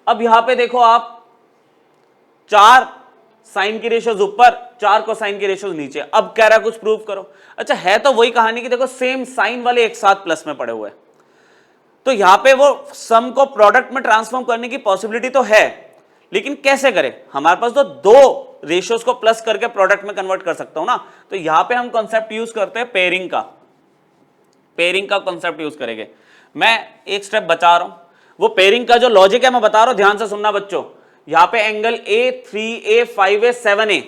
अब यहां पे देखो आप 4 साइन की रेशियोज ऊपर, 4 कोसाइन की रेशियोज नीचे। अब कह रहा है कुछ प्रूव करो। अच्छा, है तो वही कहानी कि देखो सेम साइन वाले एक साथ प्लस में पड़े हुए हैं, तो यहां पे वो सम को प्रोडक्ट में ट्रांसफॉर्म करने की पॉसिबिलिटी तो है, लेकिन कैसे करें? हमारे पास तो 2 रेशियोज को प्लस करके प्रोडक्ट में कन्वर्ट कर सकता हूं ना। तो यहां पे हम कॉन्सेप्ट यूज करते हैं पेयरिंग का, पेयरिंग का कॉन्सेप्ट यूज करेंगे। मैं एक स्टेप बचा रहा हूं, वो पेयरिंग का जो लॉजिक है मैं बता रहा हूं, ध्यान से सुनना बच्चों। यहां पे angle A 3A 5A 7A,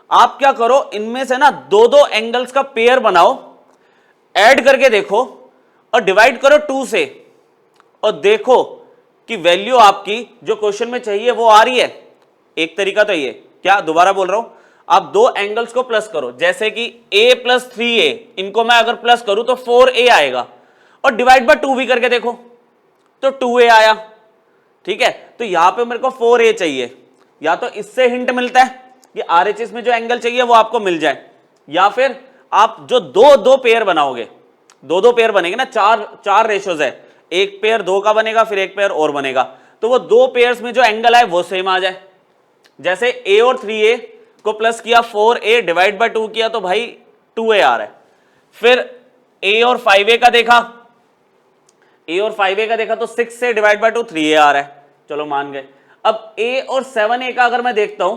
आप क्या करो, इनमें से ना 2-2 एंगल्स का पेयर बनाओ, ऐड करके देखो और डिवाइड करो 2 से, और देखो कि वैल्यू आपकी जो क्वेश्चन में चाहिए वो आ रही है। एक तरीका तो ये, क्या दोबारा बोल रहा हूं, आप 2 एंगल्स को प्लस करो, जैसे कि a प्लस 3a, इनको मैं अगर प्लस करूं तो 4a आएगा, और डिवाइड बाय 2 भी करके देखो तो 2a आया, ठीक है। तो यहां पे मेरे को 4a चाहिए, या तो इससे हिंट मिलता है कि RHS में जो एंगल चाहिए वो आपको मिल जाए, या फिर आप जो 2-2 पेयर बनाओगे, 2-2 पेयर बनेंगे ना, 4 रेशियोज है, एक पेयर 2 का बनेगा, फिर एक पेयर और बनेगा, तो वो 2 पेयर्स में जो एंगल आए वो सेम आ जाए। जैसे a और 3a को प्लस किया, 4a डिवाइड बाय 2 किया तो भाई 2a आ रहा है। फिर a और 5a का देखा, a और 5a का देखा तो 6 से डिवाइड बाय 2 3a आ रहा है, चलो मान गए। अब a और 7a का अगर मैं देखता हूं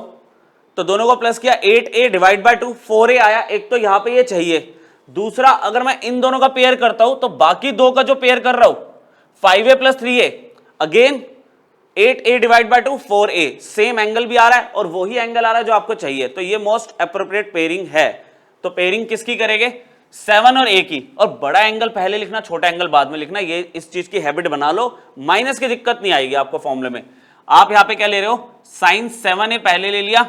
तो दोनों को प्लस किया, 8a डिवाइड बाय 2 4a आया। एक तो यहां पे ये चाहिए, दूसरा अगर मैं इन दोनों का पेयर करता हूं तो बाकी 2 का जो पेयर कर रहा हूं 5a plus 3a, again 8a divide by 2 4a, same angle भी आ रहा है और वही एंगल आ रहा है जो आपको चाहिए, तो ये मोस्ट एप्रोप्रिएट पेयरिंग है। तो पेयरिंग किसकी करेंगे? 7 और a की, और बड़ा एंगल पहले लिखना, छोटा एंगल बाद में लिखना, ये इस चीज की हैबिट बना लो, माइनस की दिक्कत नहीं आएगी आपको फॉर्मूले में। आप यहां पे क्या ले रहे हो? साइन 7a पहले ले लिया,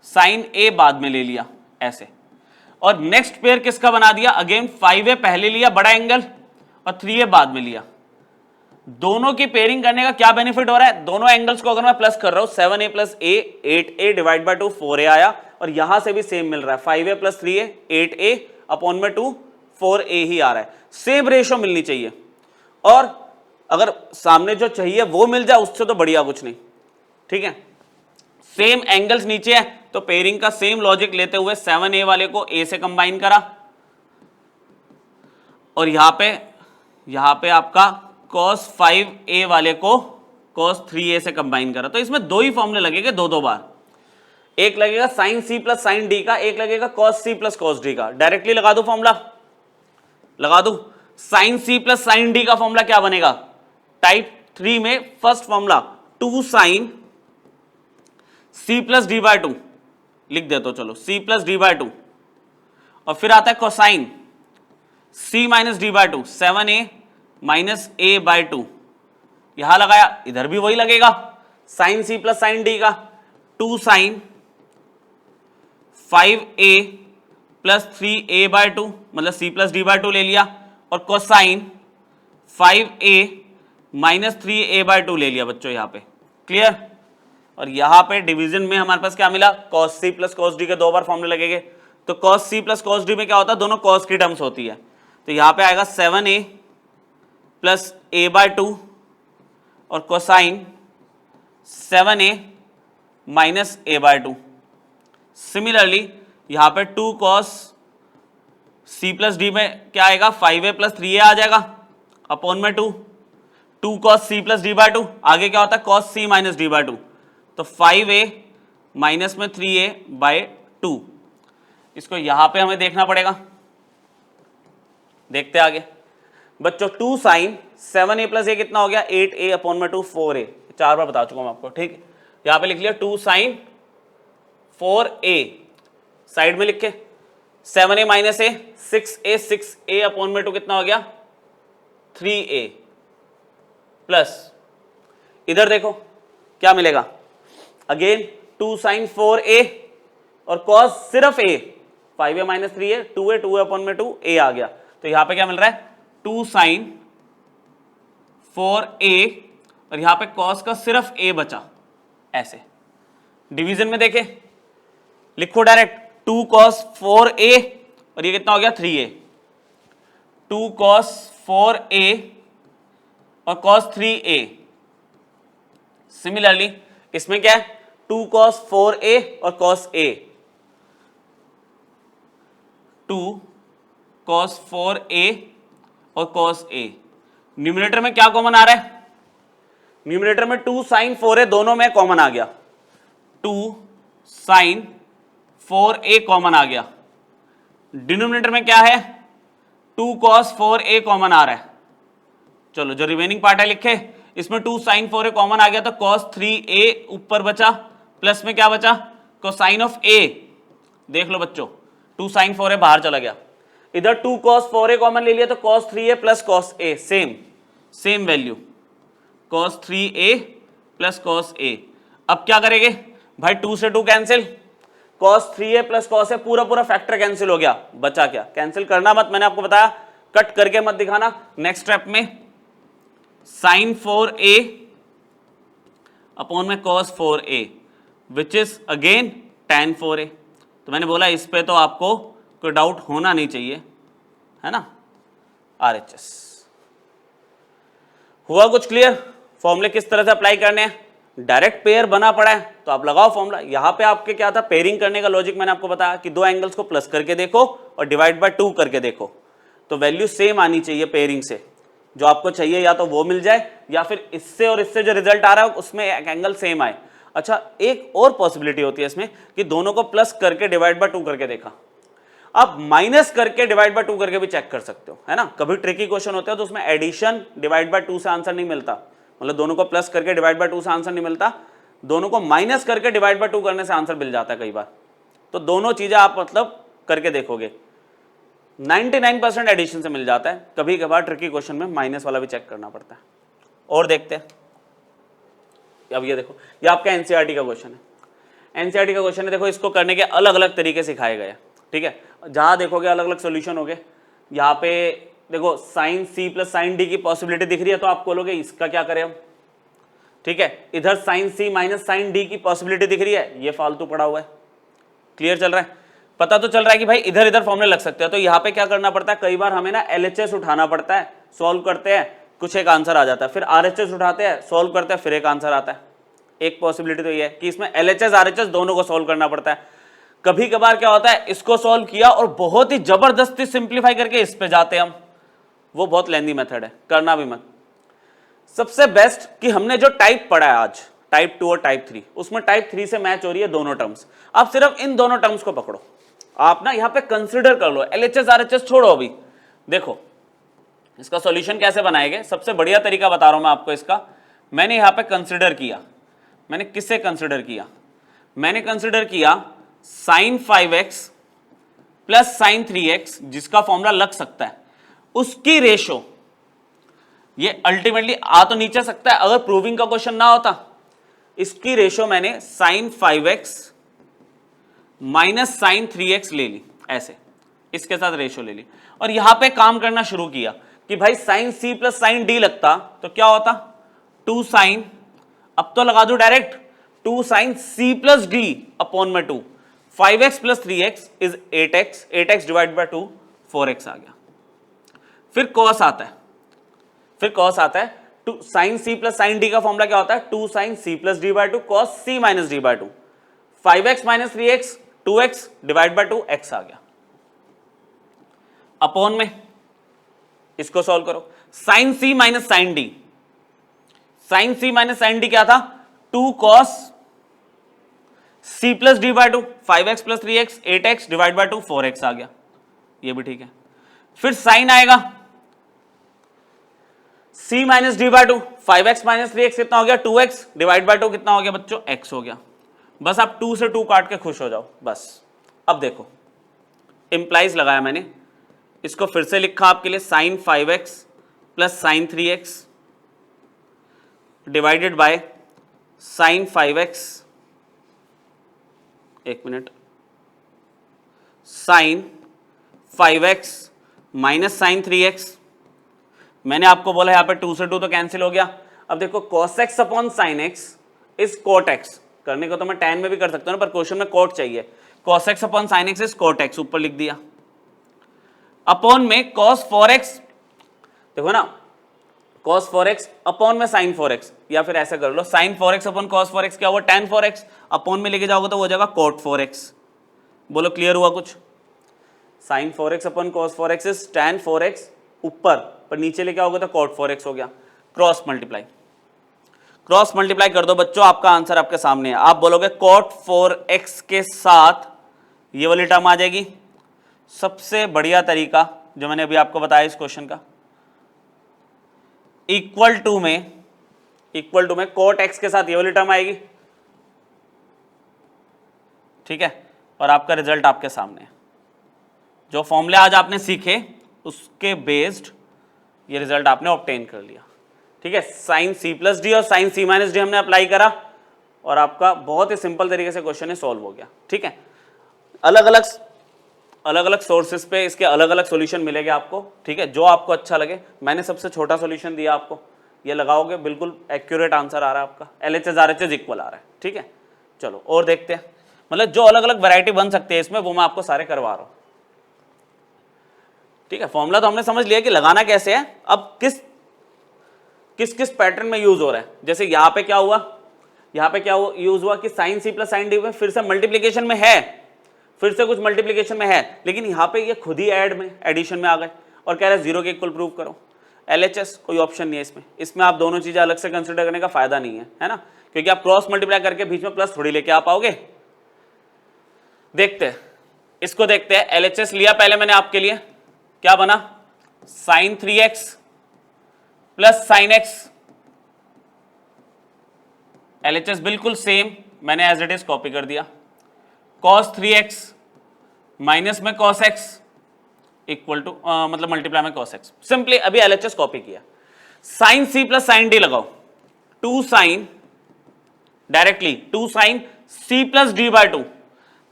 साइन a बाद में ले लिया, ऐसे। और नेक्स्ट पेयर किसका बना दिया? अगेन 5a पहले लिया बड़ा एंगल, और 3a बाद में लिया। दोनों की पेयरिंग करने का क्या बेनिफिट हो रहा है? दोनों एंगल्स को अगर मैं प्लस कर रहा हूं, 7a plus a 8a divide by 2 4a आया, और यहां से भी सेम मिल रहा है 5a plus 3a 8a upon में 2 4a ही आ रहा है। सेम रेशो मिलनी चाहिए और अगर सामने जो चाहिए वो मिल जाए उससे तो बढ़िया कुछ नहीं। ठीक है, सेम एंगल्स नीचे है तो पेयरिंग का सेम लॉजिक लेते हुए 7a वाले को a से कंबाइन करा और यहां पे आपका cos 5a वाले को cos 3a से कंबाइन करा। तो इसमें दो ही फॉर्मूले लगेंगे दो बार, एक लगेगा sin c plus sine D का, एक लगेगा cos c plus cos d का। डायरेक्टली लगा दो फॉर्मूला, लगा दो। sin c plus sine D का फॉर्मूला क्या बनेगा? टाइप 3 में first formula 2 sin c plus D by 2 लिख देता हूं, चलो c प्लस डी बाय 2 और फिर आता है cosine c minus D by 2 7a minus a by 2। यहां लगाया, इधर भी वही लगेगा sine c plus sine D का 2 sign 5a plus 3a bye 2 मतलब c प्लस डी बाय 2 ले लिया और cosine 5a minus 3a bye 2 ले लिया बच्चों यहां पे। क्लियर? और यहां पे डिवीजन में हमारे पास क्या मिला? cos c plus cos d के दो बार फॉर्मूले लगेंगे। तो cos c plus cos d में क्या होता है? दोनों cos की टर्म्स होती है। तो यहां पे आएगा 7a प्लस a बाय 2 और cosine 7a minus a by 2। Similarly यहां पे 2 cos c प्लस डी में क्या आएगा? 5a प्लस 3a आ जाएगा अपॉन में 2 cos c plus D by 2। आगे क्या होता है? cos c minus D by 2। तो 5a माइनस में 3a बाय 2। इसको यहां पे हमें देखना पड़ेगा, देखते आगे बच्चों। 2 साइन 7a प्लस a कितना हो गया? 8a अपॉन में 2 4a। 4 बार बता चुका हूं आपको। ठीक, यहां पे लिख लिया 2 साइन 4a, साइड में लिख के 7a minus a 6a upon में 2 कितना हो गया? 3a प्लस इधर देखो क्या मिलेगा? अगेन 2 साइन 4a और cos सिर्फ a 5a minus 3a 2a upon में 2a आ गया। तो यहां पे क्या मिल रहा है? 2 साइन 4a और यहां पे cos का सिर्फ a बचा। ऐसे डिवीजन में देखे, लिखो डायरेक्ट 2 cos 4a और ये कितना हो गया? 3a। 2 cos 4a और cos 3a। सिमिलरली इसमें क्या है? 2 cos 4a और cos a। 2 cos 4a और cos a। न्यूमरेटर में क्या कॉमन आ रहा है? न्यूमरेटर में 2 sin 4a दोनों में कॉमन आ गया, 2 sin 4a कॉमन आ गया। डिनोमिनेटर में क्या है? 2 cos 4a कॉमन आ रहा है। चलो जो रिमेनिंग पार्ट है लिखे, इसमें 2 sin 4a कॉमन आ गया तो cos 3a ऊपर बचा, प्लस में क्या बचा? Cosine of a। देख लो बच्चों 2 sin 4a बाहर चला गया, इधर 2 cos 4a कॉमन ले लिया तो cos 3a plus cos a same value cos 3a plus cos a। अब क्या करेंगे भाई? 2 से 2 cancel, cos 3a plus cos a पूरा फैक्टर कैंसिल हो गया, बचा क्या? कैंसिल करना मत, मैंने आपको बताया कट करके मत दिखाना। नेक्स्ट स्टेप में sin 4a अपॉन में cos 4a which is again tan 4a। तो मैंने बोला इस पे तो आपको कोई डाउट होना नहीं चाहिए, है ना? RHS हुआ कुछ क्लियर? फॉर्मूले किस तरह से अप्लाई करने हैं? डायरेक्ट पेयर बना पड़ा है तो आप लगाओ फॉर्मूला। यहां पे आपके क्या था? पेयरिंग करने का लॉजिक मैंने आपको बताया कि दो एंगल्स को प्लस करके देखो और डिवाइड बाय 2 करके देखो, तो वैल्यू सेम आनी चाहिए पेयरिंग से। जो आपको चाहिए या तो वो मिल जाए या फिर इससे और इससे जो रिजल्ट आ रहा है उसमें एक एंगल सेम आए। अच्छा, एक और पॉसिबिलिटी होती है इसमें कि दोनों को प्लस करके डिवाइड बाय 2 करके देखा। आप माइनस करके डिवाइड बाय 2 करके भी चेक कर सकते हो, है ना? कभी ट्रिकी क्वेश्चन होते हैं तो उसमें एडिशन डिवाइड बाय 2 से आंसर नहीं मिलता, मतलब दोनों को प्लस करके डिवाइड बाय 2 से आंसर नहीं मिलता, दोनों को माइनस करके डिवाइड बाय 2 करने से आंसर मिल जाता है कई बार। तो दोनों चीजें आप मतलब करके देखोगे, 99% एडिशन से मिल जाता है, कभी कभार ट्रिकी क्वेश्चन में माइनस वाला भी चेक करना पड़ता है। और देखते हैं, अब ये देखो, ये आपका एनसीईआरटी का क्वेश्चन है। एनसीईआरटी का क्वेश्चन है, देखो इसको करने के अलग अलग तरीके सिखाए गए, ठीक है? जहां देखोगे अलग अलग सोल्यूशन हो गए। यहाँ पे देखो sine C plus sine D की पॉसिबिलिटी दिख रही है तो आप बोलोगे इसका क्या करें हम, ठीक है? इधर sign C minus sine D की पॉसिबिलिटी दिख रही है, ये फालतू पड़ा हुआ है, क्लियर चल रहा है? पता तो चल रहा है कि भाई इधर इधर फॉर्मूले लग सकते हैं। तो यहाँ पे क्या करना पड़ता है, कई बार हमें ना LHS उठाना पड़ता है, सॉल्व करते हैं कुछ एक आंसर आ जाता है, फिर RHS उठाते हैं, सॉल्व करते हैं, फिर एक आंसर आता है। एक पॉसिबिलिटी तो ये है कि इसमें LHS RHS दोनों को सॉल्व करना पड़ता है। कभी कभार क्या होता है, इसको सॉल्व किया और बहुत ही जबरदस्ती सिंप्लीफाई करके इस पे जाते हैं हम, वो बहुत लेंदी मेथड है, करना भी मत। सबसे बेस्ट कि हमने जो टाइप पढ़ा है आज, टाइप 2 और टाइप 3, उसमें टाइप 3 से मैच हो रही है दोनों टर्म्स। आप सिर्फ इन दोनों टर्म्स को पकड़ो, आप ना यहां पे कंसिडर कर लो, LHS RHS छोड़ो अभी। देखो इसका सॉल्यूशन कैसे बनाएंगे, सबसे बढ़िया तरीका बता रहा हूं मैं आपको इसका। मैंने यहां पे कंसिडर किया, मैंने किससे कंसिडर किया, मैंने कंसिडर किया sin 5x plus sin 3x, जिसका फॉर्मूला लग सकता है, उसकी रेशो। ये अल्टीमेटली आ तो नीचे सकता है अगर प्रूविंग का क्वेश्चन ना होता। इसकी रेशो मैंने sin 5x minus sin 3x ले ली, ऐसे इसके साथ रेशो ले ली, और यहां पे काम करना शुरू किया कि भाई sin c plus sin d लगता तो क्या होता, 2 sin, अब तो लगा दू direct, 2 sin c plus d upon में 2, 5x plus 3x is 8x, 8x divide by 2 4x आ गया। फिर cos आता है, फिर cos आता है, 2 sin c plus sin d का फॉर्मूला क्या होता है, 2 sin c plus d by 2 cos c minus d by 2, 5x minus 3x 2x divide by 2 x आ गया। अपॉन में इसको सॉल्व करो, sin c minus sin d, sin c minus sin d क्या था, 2 cos c plus d by 2, 5x plus 3x 8x divide by 2 4x आ गया, ये भी ठीक है। फिर sin आएगा c minus D by 2, 5x minus 3x कितना हो गया, 2x डिवाइड बाय 2 कितना हो गया बच्चों, x हो गया। बस आप 2 से 2 काट के खुश हो जाओ बस। अब देखो इंप्लाइज लगाया मैंने, इसको फिर से लिखा आपके लिए, sin 5x plus sin 3x divided by sin 5x, एक minute, sin 5x minus sin 3x। मैंने आपको बोला यहां पे 2 से 2 तो कैंसिल हो गया। अब देखो cos x upon sin x is cot x, करने को तो मैं tan में भी कर सकता हूं ना, पर क्वेश्चन में cot चाहिए। cos x upon sin x is cot x, ऊपर लिख दिया, अपॉन में cos 4x, देखो ना cos 4x अपॉन में sin 4x, या फिर ऐसा कर लो sin 4x upon cos 4x क्या हुआ, tan 4x, अपॉन में लेके जाओगे तो हो जाएगा cot 4x। बोलो क्लियर हुआ कुछ, sin 4x upon cos 4x is tan 4x ऊपर, पर नीचे लेके आओगे तो cot 4x हो गया। क्रॉस मल्टीप्लाई, क्रॉस मल्टीप्लाई कर दो बच्चों, आपका आंसर आपके सामने है। आप बोलोगे cot 4x के साथ ये वाली टर्म आ जाएगी। सबसे बढ़िया तरीका जो मैंने अभी आपको बताया इस क्वेश्चन का, इक्वल टू में cot x के साथ ये वाली टर्म आएगी, ठीक है, और आपका रिजल्ट आपके सामने है। जो फॉर्मूले आज आपने सीखे उसके बेस्ड ये रिजल्ट आपने ऑब्टेन कर लिया, ठीक है। sin c प्लस डी और sin c माइनस डी हमने अप्लाई करा और आपका बहुत ही सिंपल तरीके से क्वेश्चन है सॉल्व हो गया, ठीक है। अलग अलग सोर्सेस पे इसके अलग अलग सॉल्यूशन मिलेंगे आपको, ठीक है, जो आपको अच्छा लगे। मैंने सबसे छोटा सॉल्यूशन दिया आपको, ये लगाओगे बिल्कुल एक्यूरेट आंसर आ रहा है आपका, LHS RHS इक्वल आ रहा है, ठीक है। चलो और देखते हैं, मतलब जो अलग अलग वैरायटी बन सकते हैं इसमें वो मैं आपको सारे करवा रहा हूं, ठीक है। फॉर्मूला तो हमने समझ लिया कि लगाना कैसे है, अब किस पैटर्न में यूज हो रहा है। जैसे यहाँ पे क्या हुआ, यहाँ पे क्या यूज हुआ कि sin c plus sin d में फिर से मल्टीप्लीकेशन में है, फिर से कुछ मल्टीप्लीकेशन में है, लेकिन यहाँ पे ये खुद ही एडिशन में आ गए और कह रहे हैं 0 के इक्वल प्रूव करो। LHS कोई ऑप्शन नहीं है इसमें आप दोनों चीजें अलग से कंसिडर करने का फायदा नहीं है ना, क्योंकि आप क्रॉस मल्टीप्लाई करके बीच में प्लस थोड़ी लेके आ पाओगे। देखते हैं इसको, देखते हैं। LHS लिया पहले मैंने आपके लिए, क्या बना, sin 3x plus sin x, LHS बिल्कुल सेम मैंने एज इट इज कॉपी कर दिया, cos 3x माइनस में cos x इक्वल टू मतलब मल्टीप्लाई में cos x, सिंपली अभी LHS कॉपी किया। sin c plus sin d लगाओ, 2 sin directly 2 sin c plus d by 2,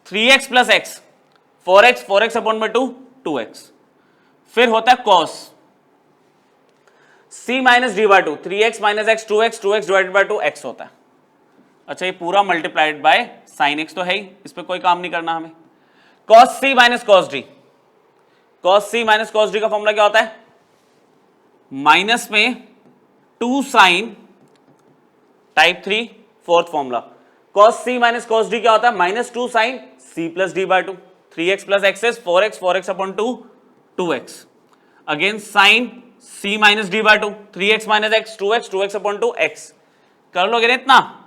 3x plus x, 4x upon में 2 2x, फिर होता है cos c minus D by 2, 3x minus x 2x divided by 2 x होता है। अच्छा ये पूरा मल्टीप्लाइड बाय साइन एक्स तो है ही, इस पर कोई काम नहीं करना हमें। Cos C minus cos D, cos C minus cos D का फॉर्मूला क्या होता है? माइनस में 2 sine type 3 fourth formula. Cos C minus cos D क्या होता है? Minus 2 sine C plus D by 2, 3x plus X is 4x, 4x upon 2 2x, again sine c minus D by 2, 3x minus X 2x, 2x upon 2 x। कर लोगे ना इतना?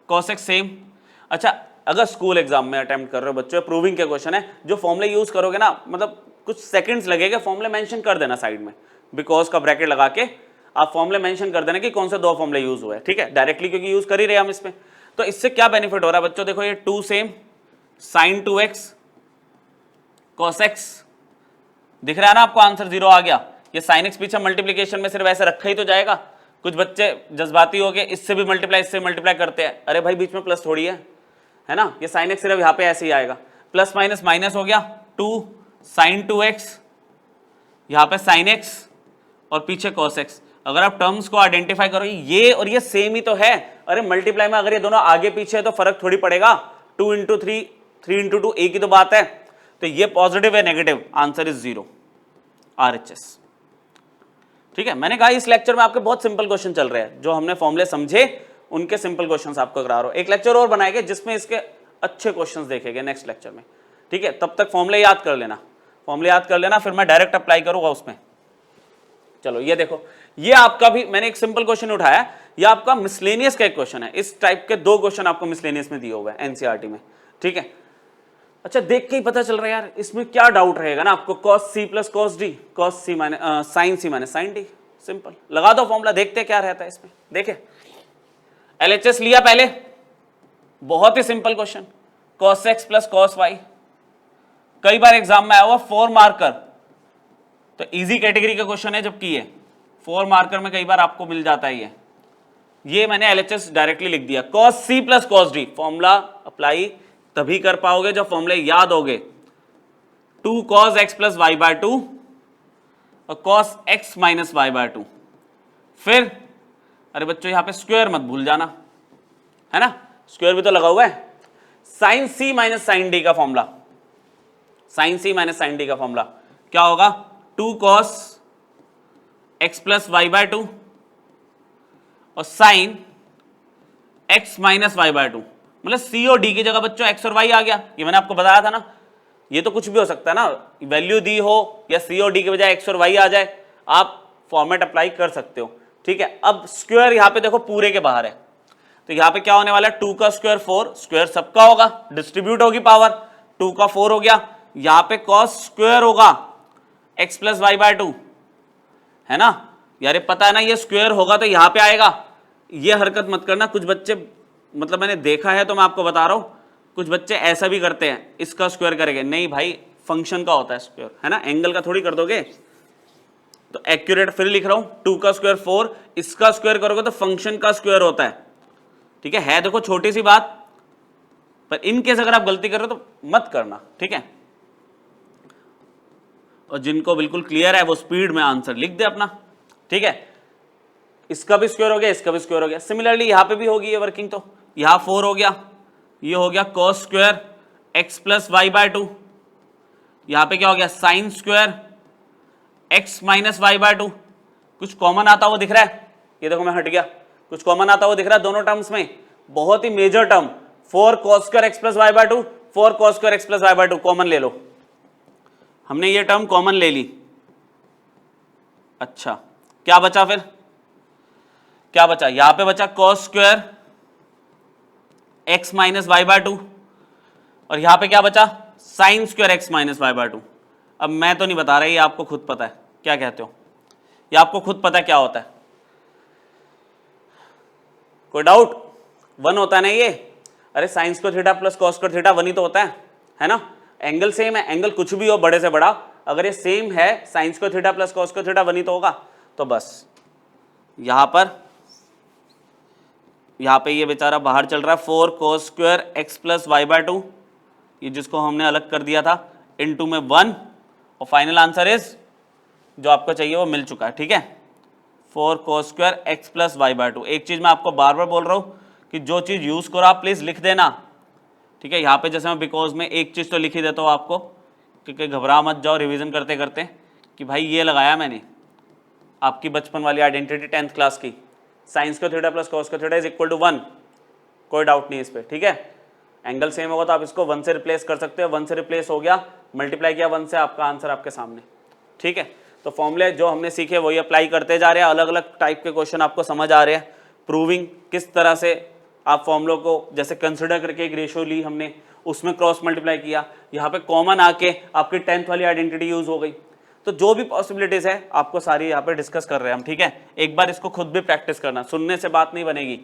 cos x same. अच्छा अगर स्कूल एग्जाम में अटेम्प्ट कर रहे हो बच्चों, प्रूविंग के क्वेश्चन है, जो फॉर्मूले यूज करोगे ना, मतलब कुछ सेकंड्स लगेगा, फॉर्मूले मेंशन कर देना साइड में, बिकॉज का ब्रैकेट लगा के आप फॉर्मूले मेंशन कर देना कि कौन से 2 फॉर्मूले यूज हुए, ठीक है, डायरेक्टली क्योंकि यूज कर ही रहे हम इसमें। तो इससे क्या बेनिफिट हो रहा है बच्चों? देखो ये 2 same sign 2x cos x, दिख रहा है ना आपको, आंसर 0 आ गया। ये sin x पीछे मल्टीप्लीकेशन में सिर्फ ऐसे रखा ही तो जाएगा। कुछ बच्चे जज्बाती हो गए, इससे भी मल्टीप्लाई इससे मल्टीप्लाई करते हैं, अरे भाई बीच में प्लस थोड़ी है ना, ये sin x सिर्फ यहाँ पे ऐसे ही आएगा, प्लस माइनस माइनस हो गया, 2 sin 2x, यहाँ पे sin x और पीछे cos x। अगर आप टर्म्स को आइडेंटिफाई करो, ये और ये सेम ही तो है, अरे मल्टीप्लाई में अगर ये दोनों आगे पीछे है तो फर्क थोड़ी पड़ेगा, 2 इंटू 3, 3 इंटू 2 एक ही तो बात है। तो ये पॉजिटिव है नेगेटिव, आंसर इज 0, RHS। ठीक है, मैंने कहा इस लेक्चर में आपके बहुत सिंपल क्वेश्चन चल रहे हैं, जो हमने फॉर्मूले समझे उनके सिंपल क्वेश्चंस आपको करा रहा हूं। एक लेक्चर और बनाएंगे जिसमें इसके अच्छे क्वेश्चंस देखेंगे नेक्स्ट लेक्चर में, ठीक है। तब तक फॉर्मूले याद कर लेना, फॉर्मूले याद कर लेना, फिर मैं डायरेक्ट अप्लाई करूंगा उसमें। चलो ये देखो, ये आपका भी मैंने एक सिंपल क्वेश्चन उठाया, ये आपका मिसलेनियस का एक क्वेश्चन है। इस टाइप के 2 क्वेश्चन आपको मिसलेनियस में दिए हुए हैं एनसीईआरटी में, ठीक है। अच्छा देख के ही पता चल रहा है यार, इसमें क्या डाउट रहेगा ना आपको, cos c plus cos d, cos c minus sine C minus sine D, simple लगा दो फॉर्मूला, देखते क्या रहता है इसमें। देखे LHS लिया पहले, बहुत ही simple question, cos x plus cos y, कई बार एग्जाम में आया हुआ 4 मार्कर, तो इजी कैटेगरी का क्वेश्चन है, जबकि ये 4 मार्कर में कई बार आपको मिल जाता है। ये मैंने LHS डायरेक्टली लिख दिया, cos c plus cos d, formula apply तभी कर पाओगे जब फॉर्मूले याद होगे, 2 cos x plus Y by 2 और cos x minus Y by 2। फिर अरे बच्चों यहां पे स्क्वायर मत भूल जाना, है ना, स्क्वायर भी तो लगा हुआ है। Sine c minus sine D का formula, sine c minus sine D का फॉर्मूला क्या होगा? 2 cos x plus Y by 2 और sine x minus Y by 2, मतलब सी और डी की जगह बच्चों एक्स और वाई आ गया। ये मैंने आपको बताया था ना, ये तो कुछ भी हो सकता है ना, वैल्यू दी हो या सी और डी की बजाय एक्स और वाई आ जाए, आप फॉर्मेट अप्लाई कर सकते हो, ठीक है। अब स्क्वायर यहाँ पे देखो पूरे के बाहर है, तो यहाँ पे क्या होने वाला है? 2 का स्क्वायर 4, स्क्वायर सबका होगा, डिस्ट्रीब्यूट होगी पावर, 2 का 4 हो गया, यहाँ पे कॉस स्क्वायर होगा एक्स प्लस वाई बाय 2, है ना यार, ये पता है ना, ये स्क्वायर होगा तो यहाँ पे आएगा। ये हरकत मत करना, कुछ बच्चे, मतलब मैंने देखा है तो मैं आपको बता रहा हूं, कुछ बच्चे ऐसा भी करते हैं, इसका स्क्वायर करेंगे, नहीं भाई फंक्शन का होता है स्क्वायर, है ना, एंगल का थोड़ी कर दोगे। तो एक्यूरेट फिर लिख रहा हूं, 2 का स्क्वायर 4, इसका स्क्वायर करोगे तो फंक्शन का स्क्वायर होता है, ठीक है देखो छोटी सी बात, पर इन केस अगर आप गलती कर रहे हो तो मत करना, ठीक है। और जिनको बिल्कुल क्लियर है वो स्पीड में आंसर लिख दे अपना, ठीक है। इसका भी स्क्वायर हो गया, इसका भी स्क्वायर हो गया, सिमिलरली यहां पे भी होगी ये वर्किंग, तो यहां 4 हो गया, ये हो गया cos square x plus Y by 2, यहां पे क्या हो गया? Sine square x minus Y by 2। कुछ कॉमन आता हुआ दिख रहा है? ये देखो मैं हट गया, कुछ कॉमन आता हुआ दिख रहा है दोनों टर्म्स में, बहुत ही major term 4 cos square x plus Y by 2, 4 cos square x plus Y by 2 common ले लो, हमने ये टर्म कॉमन ले ली। अच्छा क्या बचा फिर? क्या बचा? यहां पे बचा cos square x minus Y by 2 और यहां पे क्या बचा? Sine square x minus Y by 2। अब मैं तो नहीं बता रहा, ये आपको खुद पता है, क्या कहते हो? ये आपको खुद पता है क्या होता है? कोई डाउट? 1 होता है ना ये, अरे sine square theta plus cos square theta 1 ही तो होता है ना, एंगल सेम है, एंगल कुछ भी हो बड़े से बड़ा, अगर ये सेम है sine square theta plus cos square theta 1 ही तो होगा। तो बस यहां पे ये बेचारा बाहर चल रहा है, 4 cos square x plus Y by 2, ये जिसको हमने अलग कर दिया था, इनटू में 1, और फाइनल आंसर इज जो आपको चाहिए वो मिल चुका है, ठीक है। 4 cos square x plus Y by 2। एक चीज मैं आपको बार बार बोल रहा हूं कि जो चीज़ यूज़ करो आप प्लीज़ लिख देना, ठीक है। यहाँ पे जैसे मैं बिकॉज में एक चीज़ तो लिख ही देता हूँ आपको, क्योंकि घबरा मत जाओ रिवीजन करते करते कि भाई ये लगाया मैंने आपकी बचपन वाली आइडेंटिटी 10th क्लास की, साइंस का थीटा प्लस कॉस का थीटा इज इक्वल टू 1, कोई डाउट नहीं इस पर, ठीक है। एंगल सेम होगा तो आप इसको 1 से रिप्लेस कर सकते हो, 1 से रिप्लेस हो गया, मल्टीप्लाई किया 1 से, आपका आंसर आपके सामने, ठीक है। तो फॉर्मूले जो हमने सीखे वही अप्लाई करते जा रहे हैं, अलग अलग टाइप के क्वेश्चन आपको समझ आ रहे हैं। प्रूविंग किस तरह से आप फॉर्मूलों को जैसे कंसिडर करके एक रेशियो ली हमने, उसमें क्रॉस मल्टीप्लाई किया, यहाँ पे कॉमन आके आपकी 10th वाली आइडेंटिटी यूज हो गई। तो जो भी पॉसिबिलिटीज है आपको सारी यहाँ पे डिस्कस कर रहे हैं हम, ठीक है। एक बार इसको खुद भी प्रैक्टिस करना, सुनने से बात नहीं बनेगी।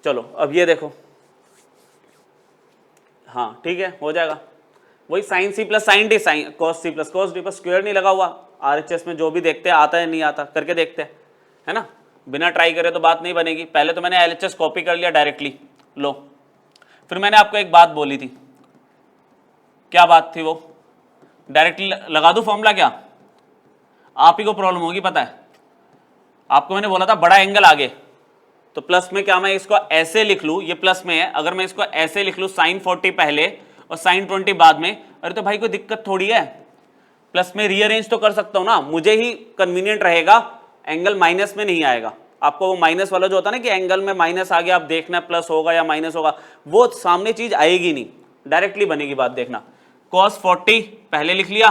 चलो अब ये देखो, हाँ ठीक है हो जाएगा, वही sine C plus sine D, sine cos C plus cos D, पर स्क्वायर नहीं लगा हुआ। आरएचएस में जो भी देखते हैं आता है नहीं आता करके देखते हैं, है ना, बिना ट्राई करे तो बात नहीं बनेगी। पहले तो मैंने एलएचएस कॉपी कर लिया डायरेक्टली, लो फिर मैंने आपको एक बात बोली थी, क्या बात थी वो, डायरेक्टली लगा दूं फॉर्मूला, क्या आप ही को प्रॉब्लम होगी पता है। आपको मैंने बोला था बड़ा एंगल आगे, तो प्लस में क्या मैं इसको ऐसे लिख लूं, ये प्लस में है, अगर मैं इसको ऐसे लिख लूं साइन 40 पहले और साइन 20 बाद में, अरे तो भाई कोई दिक्कत थोड़ी है, प्लस में रीअरेंज तो कर सकता हूं ना, मुझे ही कन्वीनियंट रहेगा, एंगल माइनस में नहीं आएगा। आपको वो माइनस वाला जो होता है ना कि एंगल में माइनस आ गया, आप देखना प्लस होगा या माइनस होगा, वो सामने चीज आएगी नहीं, डायरेक्टली बनेगी बात, देखना। cos 40 पहले लिख लिया,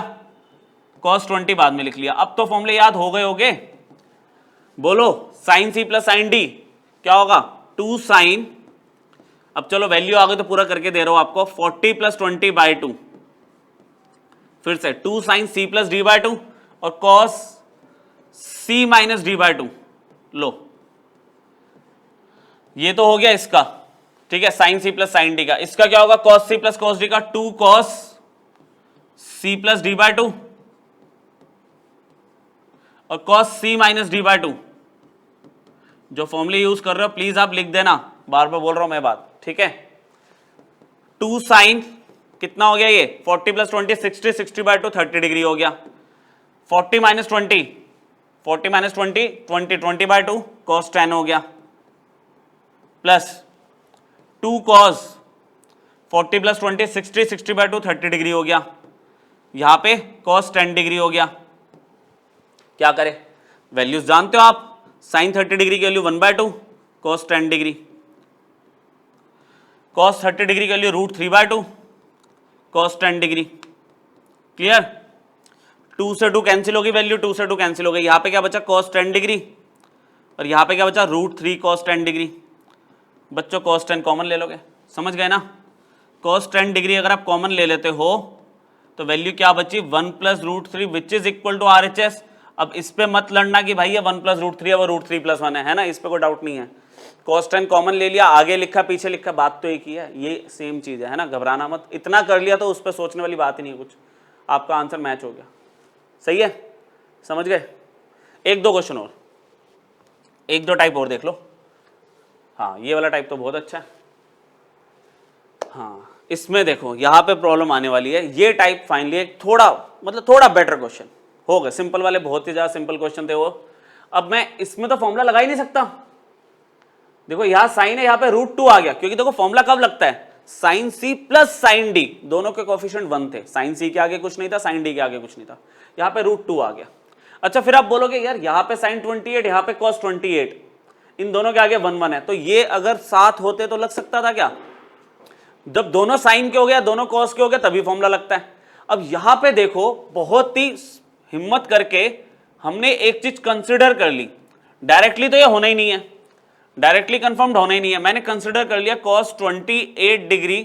cos 20 बाद में लिख लिया। अब तो फॉर्मूले याद हो गए होंगे, बोलो sine C plus sine D क्या होगा, 2 साइन, अब चलो वैल्यू आ गई तो पूरा करके दे रहा हूं आपको, 40 प्लस 20/2, फिर से 2 साइन सी प्लस d/2 और cos c माइनस d/2, लो ये तो हो गया इसका, ठीक है, sine C plus sine D का। इसका क्या होगा, cos c plus cos d का 2 cos c प्लस d/2 और cos c माइनस d/2। जो फॉर्मूले यूज कर रहे हो प्लीज आप लिख देना, बार बार बोल रहा हूं मैं बात, ठीक है। 2 साइन कितना हो गया ये, 40 प्लस 20 60, 60/2 30 डिग्री हो गया। 40 माइनस 20, 40 माइनस 20 20, 20/2 cos 10 हो गया, प्लस 2 cos 40 प्लस 20 60, 60/2 30 डिग्री हो गया, यहां पे cos 10 डिग्री हो गया। क्या करें, वैल्यूज जानते हो आप, साइन 30 डिग्री की value 1/2, cos 10 degree, cos 30 degree की वैल्यू √3/2, cos 10 डिग्री, क्लियर। 2 से 2 कैंसिल होगी वैल्यू, 2 से 2 कैंसिल हो गई, यहां पे क्या बचा cos 10 डिग्री और यहां पे क्या बचा √3 cos 10 डिग्री। बच्चों cos 10 कॉमन ले लोगे, समझ गए ना, cos 10 डिग्री अगर आप कॉमन ले लेते हो तो वैल्यू क्या बची, 1 plus √3 which is equal to RHS। अब इस पे मत लड़ना कि भाई ये 1 प्लस √3 है वो √3 + 1 है ना, इस पे कोई डाउट नहीं है। cos 10 कॉमन ले लिया, आगे लिखा पीछे लिखा, बात तो एक ही है, ये सेम चीज है ना, घबराना मत, इतना कर लिया तो उस पर सोचने वाली बात ही नहीं है कुछ, आपका आंसर मैच हो गया, सही है, समझ गए। एक दो क्वेश्चन और, एक दो टाइप और देख लो। हाँ ये वाला टाइप तो बहुत अच्छा है, हाँ इसमें देखो यहाँ पे प्रॉब्लम आने वाली है, ये टाइप फाइनली एक थोड़ा मतलब थोड़ा बेटर क्वेश्चन हो गए, सिंपल वाले बहुत ही ज्यादा सिंपल क्वेश्चन थे वो। अब मैं इसमें तो फॉर्मूला लगा ही नहीं सकता, देखो यहाँ साइन है, यहाँ पे √2 आ गया, क्योंकि देखो फॉर्मूला कब लगता है, sine C plus sine D, दोनों के कोएफिशिएंट 1 थे, साइन सी के आगे कुछ नहीं था, साइन डी के आगे कुछ नहीं था, यहाँ पे √2 आ गया। अच्छा फिर आप बोलोगे यार यहाँ पे साइन 28, यहाँ पे cos 28, इन दोनों के आगे 1 है, तो ये अगर साथ होते तो लग सकता था क्या, जब दोनों साइन के हो गया दोनों cos के हो गया तभी फॉर्मूला लगता है। अब यहां पे देखो बहुत ही हिम्मत करके हमने एक चीज कंसिडर कर ली, डायरेक्टली तो ये होना ही नहीं है, डायरेक्टली कंफर्म्ड होना ही नहीं है, मैंने कंसिडर कर लिया cos 28 डिग्री,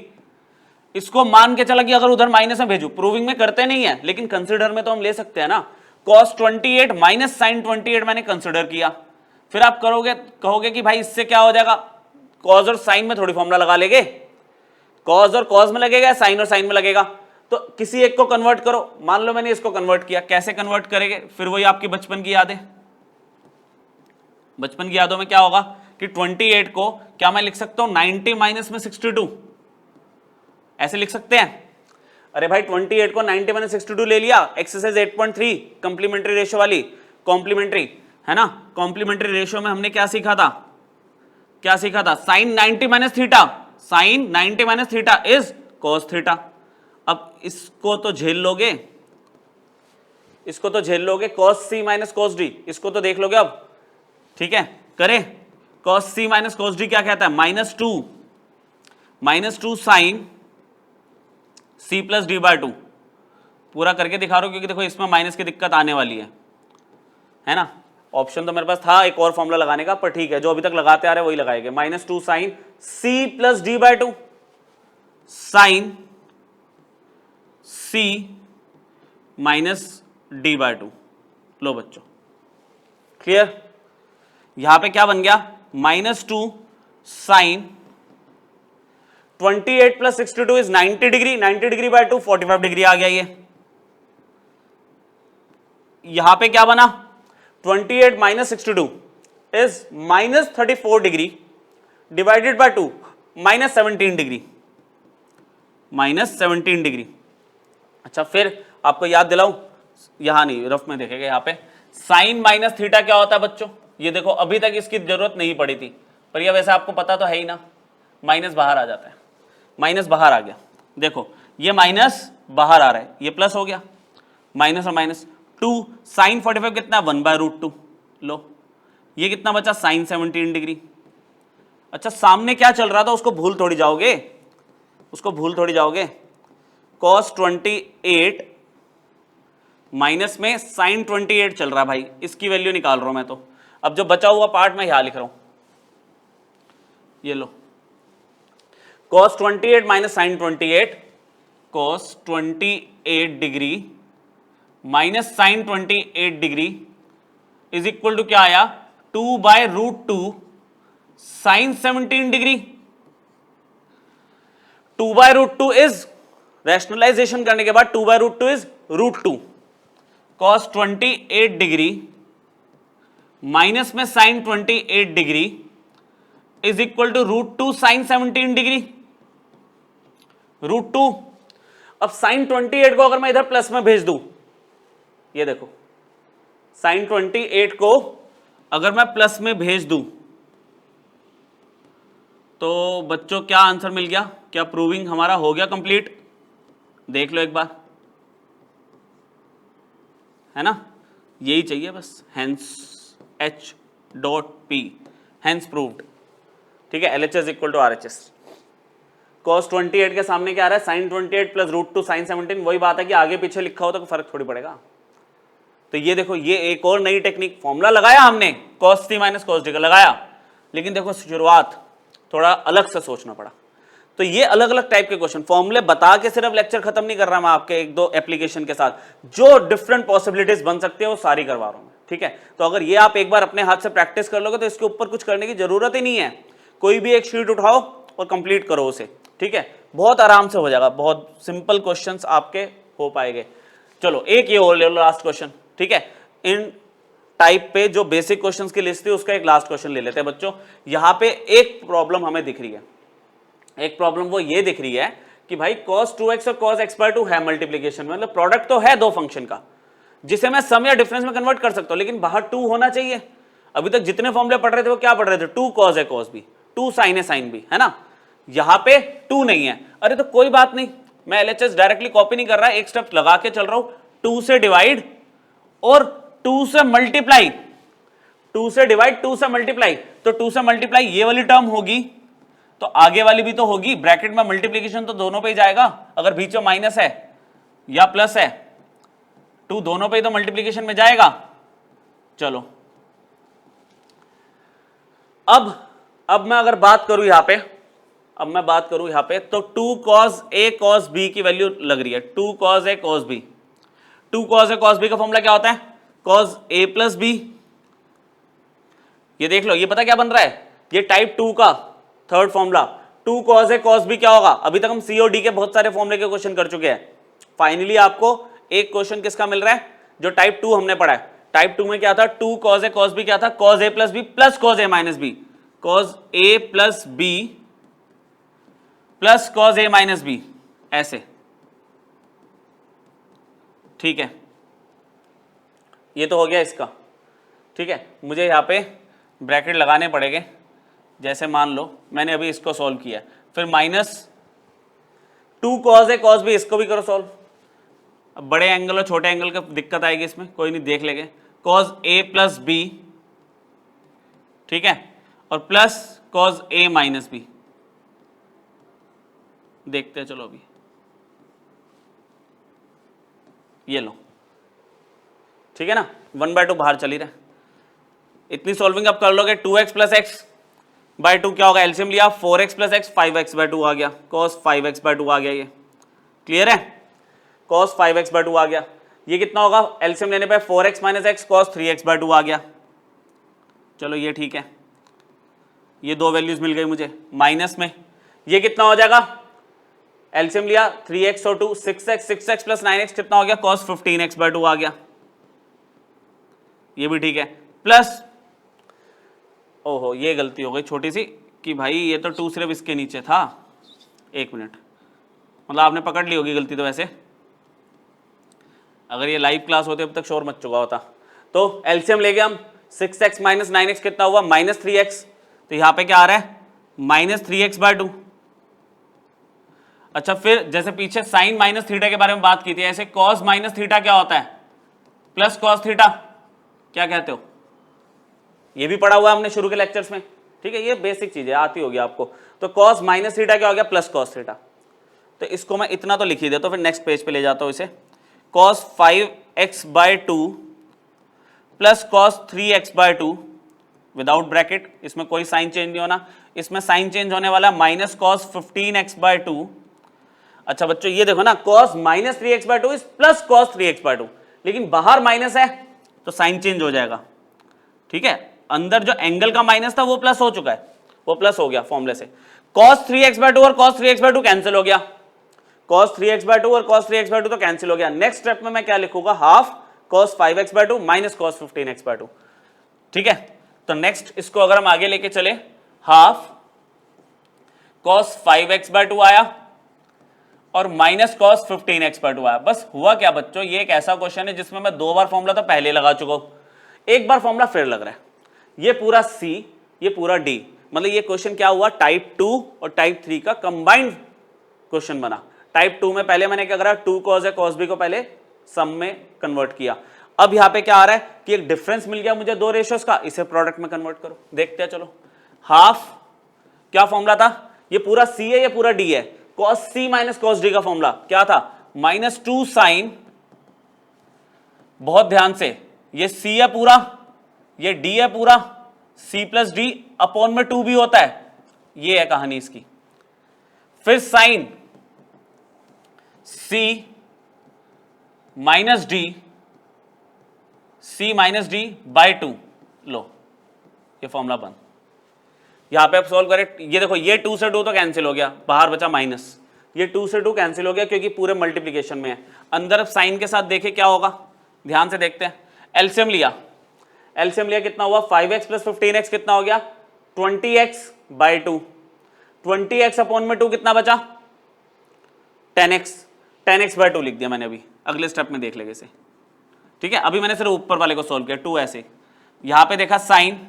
इसको मान के चला कि अगर उधर माइनस में भेजू, प्रूविंग में करते नहीं है लेकिन कंसिडर में तो हम ले सकते हैं ना, cos 28 माइनस साइन 28 मैंने कंसिडर किया। फिर आप कहोगे कि भाई इससे क्या हो जाएगा, cos और साइन में थोड़ी फॉर्मूला लगा लेंगे, cos और cos में लगेगा, साइन और साइन में लगेगा, तो किसी एक को कन्वर्ट करो। मान लो मैंने इसको कन्वर्ट किया, कैसे कन्वर्ट करेंगे, फिर वही आपकी बचपन की यादें, बचपन की यादों में क्या होगा कि 28 को क्या मैं लिख सकता हूं 90 माइनस में 62, ऐसे लिख सकते हैं। अरे भाई 28 को 90 माइनस 62 ले लिया, एक्सरसाइज 8.3 कंप्लीमेंट्री रेशियो वाली, कॉम्प्लीमेंट्री है ना, कॉम्प्लीमेंट्री रेशियो में हमने क्या सीखा था क्या सीखा था? Sine 90 minus theta, sine 90 minus theta is cos theta. अब इसको तो झेल लोगे, इसको तो झेल लोगे, cos C minus cos D, इसको तो देख लोगे अब, ठीक है। करें, cos C minus cos D क्या कहता है? -2 sine C plus D by 2। पूरा करके दिखा रहा हूं क्योंकि देखो इसमें माइनस की दिक्कत आने वाली है ना। ऑप्शन तो मेरे पास था एक और फॉर्मूला लगाने का, पर ठीक है, जो अभी तक लगाते आ रहे हैं वही लगाएंगे। -2 sine C plus D by 2, sine C minus D by 2। लो बच्चों, क्लियर? यहां पे क्या बन गया? -2 sine 28 plus 62 is 90 degree, 90 degree by 2 45 degree आ गया ये। यहां पे क्या बना? 28 minus 62 is -34 degree divided by 2 -17 degree, -17 degree. अच्छा, फिर आपको याद दिलाऊं, यहां नहीं, रफ में देखेगा, यहां पे साइन माइनस थीटा क्या होता है बच्चों? ये देखो, अभी तक इसकी जरूरत नहीं पड़ी थी, पर ये वैसे आपको पता तो है ही ना, माइनस बाहर आ जाता है, माइनस बाहर आ गया। देखो ये माइनस बाहर आ रहा है, ये प्लस हो गया, माइनस और माइनस। 2 साइन 45 कितना? 1/√2। लो, ये कितना बचा? Sine 17 degree. अच्छा, सामने क्या चल रहा था उसको भूल थोड़ी जाओगे, उसको भूल थोड़ी जाओगे। cos 28 माइनस में साइन 28 चल रहा है भाई, इसकी वैल्यू निकाल रहा हूं मैं तो। अब जो बचा हुआ पार्ट मैं यहां लिख रहा हूं, ये लो, cos 28 minus sine 28, cos 28 degree minus sine 28 degree is equal to क्या आया? 2/√2 साइन 17 डिग्री। 2/√2 इज, रैशनलाइजेशन करने के बाद 2/√2 इज √2। cos 28 डिग्री माइनस में sine 28 degree is equal to √2 sine 17 degree, √2। अब साइन 28 को अगर मैं इधर प्लस में भेज दूं, ये देखो, साइन 28 को अगर मैं प्लस में भेज दूं तो बच्चों क्या आंसर मिल गया? क्या प्रूविंग हमारा हो गया कंप्लीट? देख लो एक बार, है ना, यही चाहिए बस। हेंस H.P, हेंस प्रूव्ड, ठीक है। LHS equal to RHS। cos 28 के सामने क्या आ रहा है? Sine 28 plus √2 sine 17। वही बात है कि आगे पीछे लिखा हो तो फर्क थोड़ी पड़ेगा। तो ये देखो, ये एक और नई टेक्निक, फॉर्मूला लगाया हमने cos c minus cos d का लगाया, लेकिन देखो शुरुआत थोड़ा अलग से सोचना पड़ा। तो ये अलग अलग टाइप के क्वेश्चन, फॉर्मूले बता के सिर्फ लेक्चर खत्म नहीं कर रहा मैं आपके, एक दो एप्लीकेशन के साथ जो डिफरेंट पॉसिबिलिटीज बन सकती है वो सारी करवा रहा हूं मैं, ठीक है। तो अगर ये आप एक बार अपने हाथ से प्रैक्टिस कर लोगे तो इसके ऊपर कुछ करने की जरूरत ही नहीं है। कोई भी एक शीट उठाओ और कंप्लीट करो उसे, ठीक है, बहुत आराम से हो जाएगा, बहुत सिंपल क्वेश्चंस आपके हो पाएंगे। चलो एक ये और ले लो, लास्ट क्वेश्चन, ठीक है। इन टाइप पे जो बेसिक क्वेश्चंस की लिस्ट थी उसका एक लास्ट क्वेश्चन ले लेते हैं बच्चों। यहां पे एक प्रॉब्लम हमें दिख रही है, एक प्रॉब्लम वो ये दिख रही है कि भाई cos 2x और cos x/2 है मल्टीप्लीकेशन, मतलब प्रोडक्ट तो है दो फंक्शन का जिसे मैं सम या डिफरेंस में कन्वर्ट कर सकता हूं, लेकिन बाहर 2 होना चाहिए। अभी तक जितने फॉर्मूले पढ़ रहे थे वो क्या पढ़ रहे थे? 2 cos है cos b, 2 sin है sin b, है ना। यहां पे 2 नहीं है, अरे तो कोई बात नहीं, मैं LHS डायरेक्टली कॉपी नहीं कर रहा, एक स्टेप लगा के चल रहा हूं। 2 से डिवाइड और 2 से मल्टीप्लाई, 2 से डिवाइड 2 से मल्टीप्लाई, तो 2 से मल्टीप्लाई ये वाली टर्म होगी तो आगे वाली भी तो होगी, ब्रैकेट में मल्टीप्लीकेशन तो दोनों पे ही जाएगा, अगर बीच में माइनस है या प्लस है 2 दोनों पे ही तो मल्टीप्लीकेशन में जाएगा। चलो अब मैं अगर बात करूं यहां पे, अब मैं बात करूं यहां पे तो 2 cos a cos b की वैल्यू लग रही है, 2 cos a cos b। 2 cos a cos b का फॉर्मूला क्या होता है? cos a plus b। ये देख लो, ये पता क्या बन रहा है? ये टाइप 2 का third formula, 2 cos a cos b क्या होगा? अभी तक हम C और D के बहुत सारे फॉर्मूले के क्वेश्चन कर चुके हैं, फाइनली आपको एक क्वेश्चन किसका मिल रहा है जो टाइप 2 हमने पढ़ा है। टाइप 2 में क्या था? 2 cos a cos b क्या था? cos a plus b plus cos a minus b, cos a plus b plus cos a minus b, ऐसे, ठीक है। ये तो हो गया इसका, ठीक है। मुझे यहां पे ब्रैकेट लगाने पड़ेंगे जैसे मान लो मैंने अभी इसको सॉल्व किया, फिर -2 cos A cos B इसको भी करो सॉल्व। अब बड़े एंगल और छोटे एंगल का दिक्कत आएगी इसमें, कोई नहीं देख लेंगे। cos A प्लस B, ठीक है, और plus cos A minus B, देखते हैं चलो अभी। ये लो, ठीक है ना, 1/2 बाहर चली रहा है। इतनी सॉल्विंग अब कर लोगे, 2x प्लस एक्स बाई 2 क्या होगा, एलसीएम लिया 4x प्लस एक्स 5x/2 आ गया, cos 5x/2 आ गया। ये क्लियर है, cos 5x/2 आ गया। ये कितना होगा, एलसीएम लेने पे 4x minus x cos 3x/2 आ गया। चलो ये ठीक है, ये दो वैल्यूज मिल गई मुझे। माइनस में ये कितना हो जाएगा, एलसीएम लिया 3x और 2 6x प्लस 9x कितना हो गया, cos 15x/2 आ गया। ये भी ठीक है, प्लस ओहो ये गलती हो गई छोटी सी कि भाई ये तो 2 सिर्फ इसके नीचे था। एक मिनट, मतलब आपने पकड़ ली होगी गलती तो। वैसे अगर ये लाइव क्लास होती अब तक शोर मच चुका होता। तो एलसीएम ले गए हम, 6x माइनस 9x कितना हुआ, -3x। तो यहाँ पे क्या आ रहा है, -3x/2। अच्छा, फिर जैसे पीछे साइन माइनस थीटा के बारे में बात की थी, ऐसे cos माइनस थीटा क्या होता है, प्लस cos थीटा, क्या कहते हो, ये भी पढ़ा हुआ है हमने शुरू के लेक्चर्स में, ठीक है, ये बेसिक चीजें आती होगी आपको। तो cos माइनस थीटा क्या हो गया, प्लस cos थीटा। तो इसको मैं इतना तो लिख ही देता हूं, फिर नेक्स्ट पेज पे ले जाता हूं इसे। cos 5x/2 plus cos 3x/2 without bracket, इसमें कोई साइन चेंज नहीं होना, इसमें साइन चेंज होने वाला माइनस cos 15x/2। अच्छा बच्चों ये देखो ना, cos minus 3x/2 is plus cos 3x/2, लेकिन बाहर माइनस है तो साइन चेंज हो जाएगा, ठीक है। अंदर जो एंगल का माइनस था वो प्लस हो चुका है, वो प्लस हो गया फॉर्मूले से। cos 3x/2 और cos 3x/2 कैंसिल हो गया, cos 3x/2 और cos 3x/2 तो कैंसिल हो गया। नेक्स्ट स्टेप में मैं क्या लिखूंगा, half cos 5x/2 minus cos 15x/2, ठीक है। तो नेक्स्ट इसको अगर हम आगे लेके चले, हाफ cos 5x/2 आया और माइनस cos 15x/2 आया। बस हुआ क्या बच्चों, ये एक ऐसा क्वेश्चन है जिसमें मैं 2 बार फॉर्मूला तो पहले लगा चुका हूं, एक बार फॉर्मूला फिर लग रहा है। ये पूरा C, ये पूरा D, मतलब ये क्वेश्चन क्या हुआ, टाइप 2 और टाइप 3 का कंबाइंड क्वेश्चन बना। टाइप 2 में पहले मैंने क्या करा, 2 cos A cos B को पहले सम में कन्वर्ट किया। अब यहां पे क्या आ रहा है कि एक डिफरेंस मिल गया मुझे दो रेशियोज का, इसे प्रोडक्ट में कन्वर्ट करो। देखते हैं चलो। हाफ क्या फॉर्मूला था, ये पूरा C है, ये पूरा D है, cos C minus cos D का फॉर्मूला क्या था, -2 साइन, बहुत ध्यान से, ये C है पूरा, ये D है पूरा, C प्लस D अपॉन में 2 भी होता है, ये है कहानी इसकी। फिर sine C minus D, C minus D by 2, लो ये फॉर्मूला बन। यहां पे आप सॉल्व करें, ये देखो ये 2 से 2 तो कैंसिल हो गया, बाहर बचा माइनस, ये 2 से 2 कैंसिल हो गया क्योंकि पूरे मल्टीप्लिकेशन में है। अंदर अब साइन के साथ देखे क्या होगा, ध्यान से देखते हैं। एलसीएम लिया, एलसीएम लिया कितना हुआ, 5x प्लस 15x कितना हो गया, 20x/2, 20x अपॉन में 2 कितना बचा, 10x, 10x/2 लिख दिया मैंने, अभी अगले स्टेप में देख लेंगे इसे, ठीक है। अभी मैंने सिर्फ ऊपर वाले को सॉल्व किया, 2 ऐसे। यहां पे देखा sign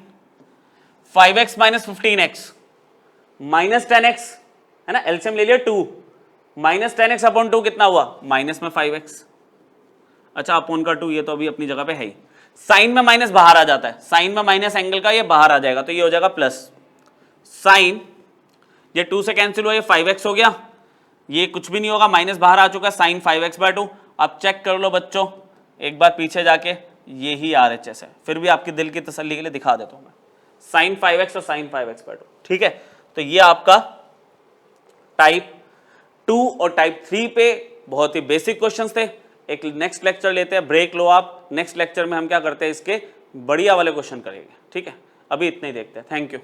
5x minus 15x minus 10x है ना, एलसीएम ले लिया 2, माइनस 10x अपॉन 2 कितना हुआ, माइनस में 5x। अच्छा अपॉन का 2 ये तो अभी अपनी जगह पे है ही, साइन में माइनस बाहर आ जाता है, साइन में माइनस एंगल का ये बाहर आ जाएगा, तो ये हो जाएगा प्लस साइन, ये 2 से कैंसिल हुआ, ये 5x हो गया, ये कुछ भी नहीं होगा, माइनस बाहर आ चुका है, साइन 5x/2। अब चेक कर लो बच्चों एक बार पीछे जाके, ये ही RHS है, फिर भी आपकी दिल की तसल्ली के लिए दिखा देता हूं मैं, साइन 5x और साइन 5x/2, ठीक है। तो ये आपका टाइप 2 और टाइप 3 पे बहुत ही बेसिक क्वेश्चंस थे। एक नेक्स्ट लेक्चर लेते हैं, ब्रेक लो आप, नेक्स्ट लेक्चर में हम क्या करते हैं, इसके बढ़िया वाले क्वेश्चन करेंगे, ठीक है। अभी इतना ही देखते हैं, थैंक यू।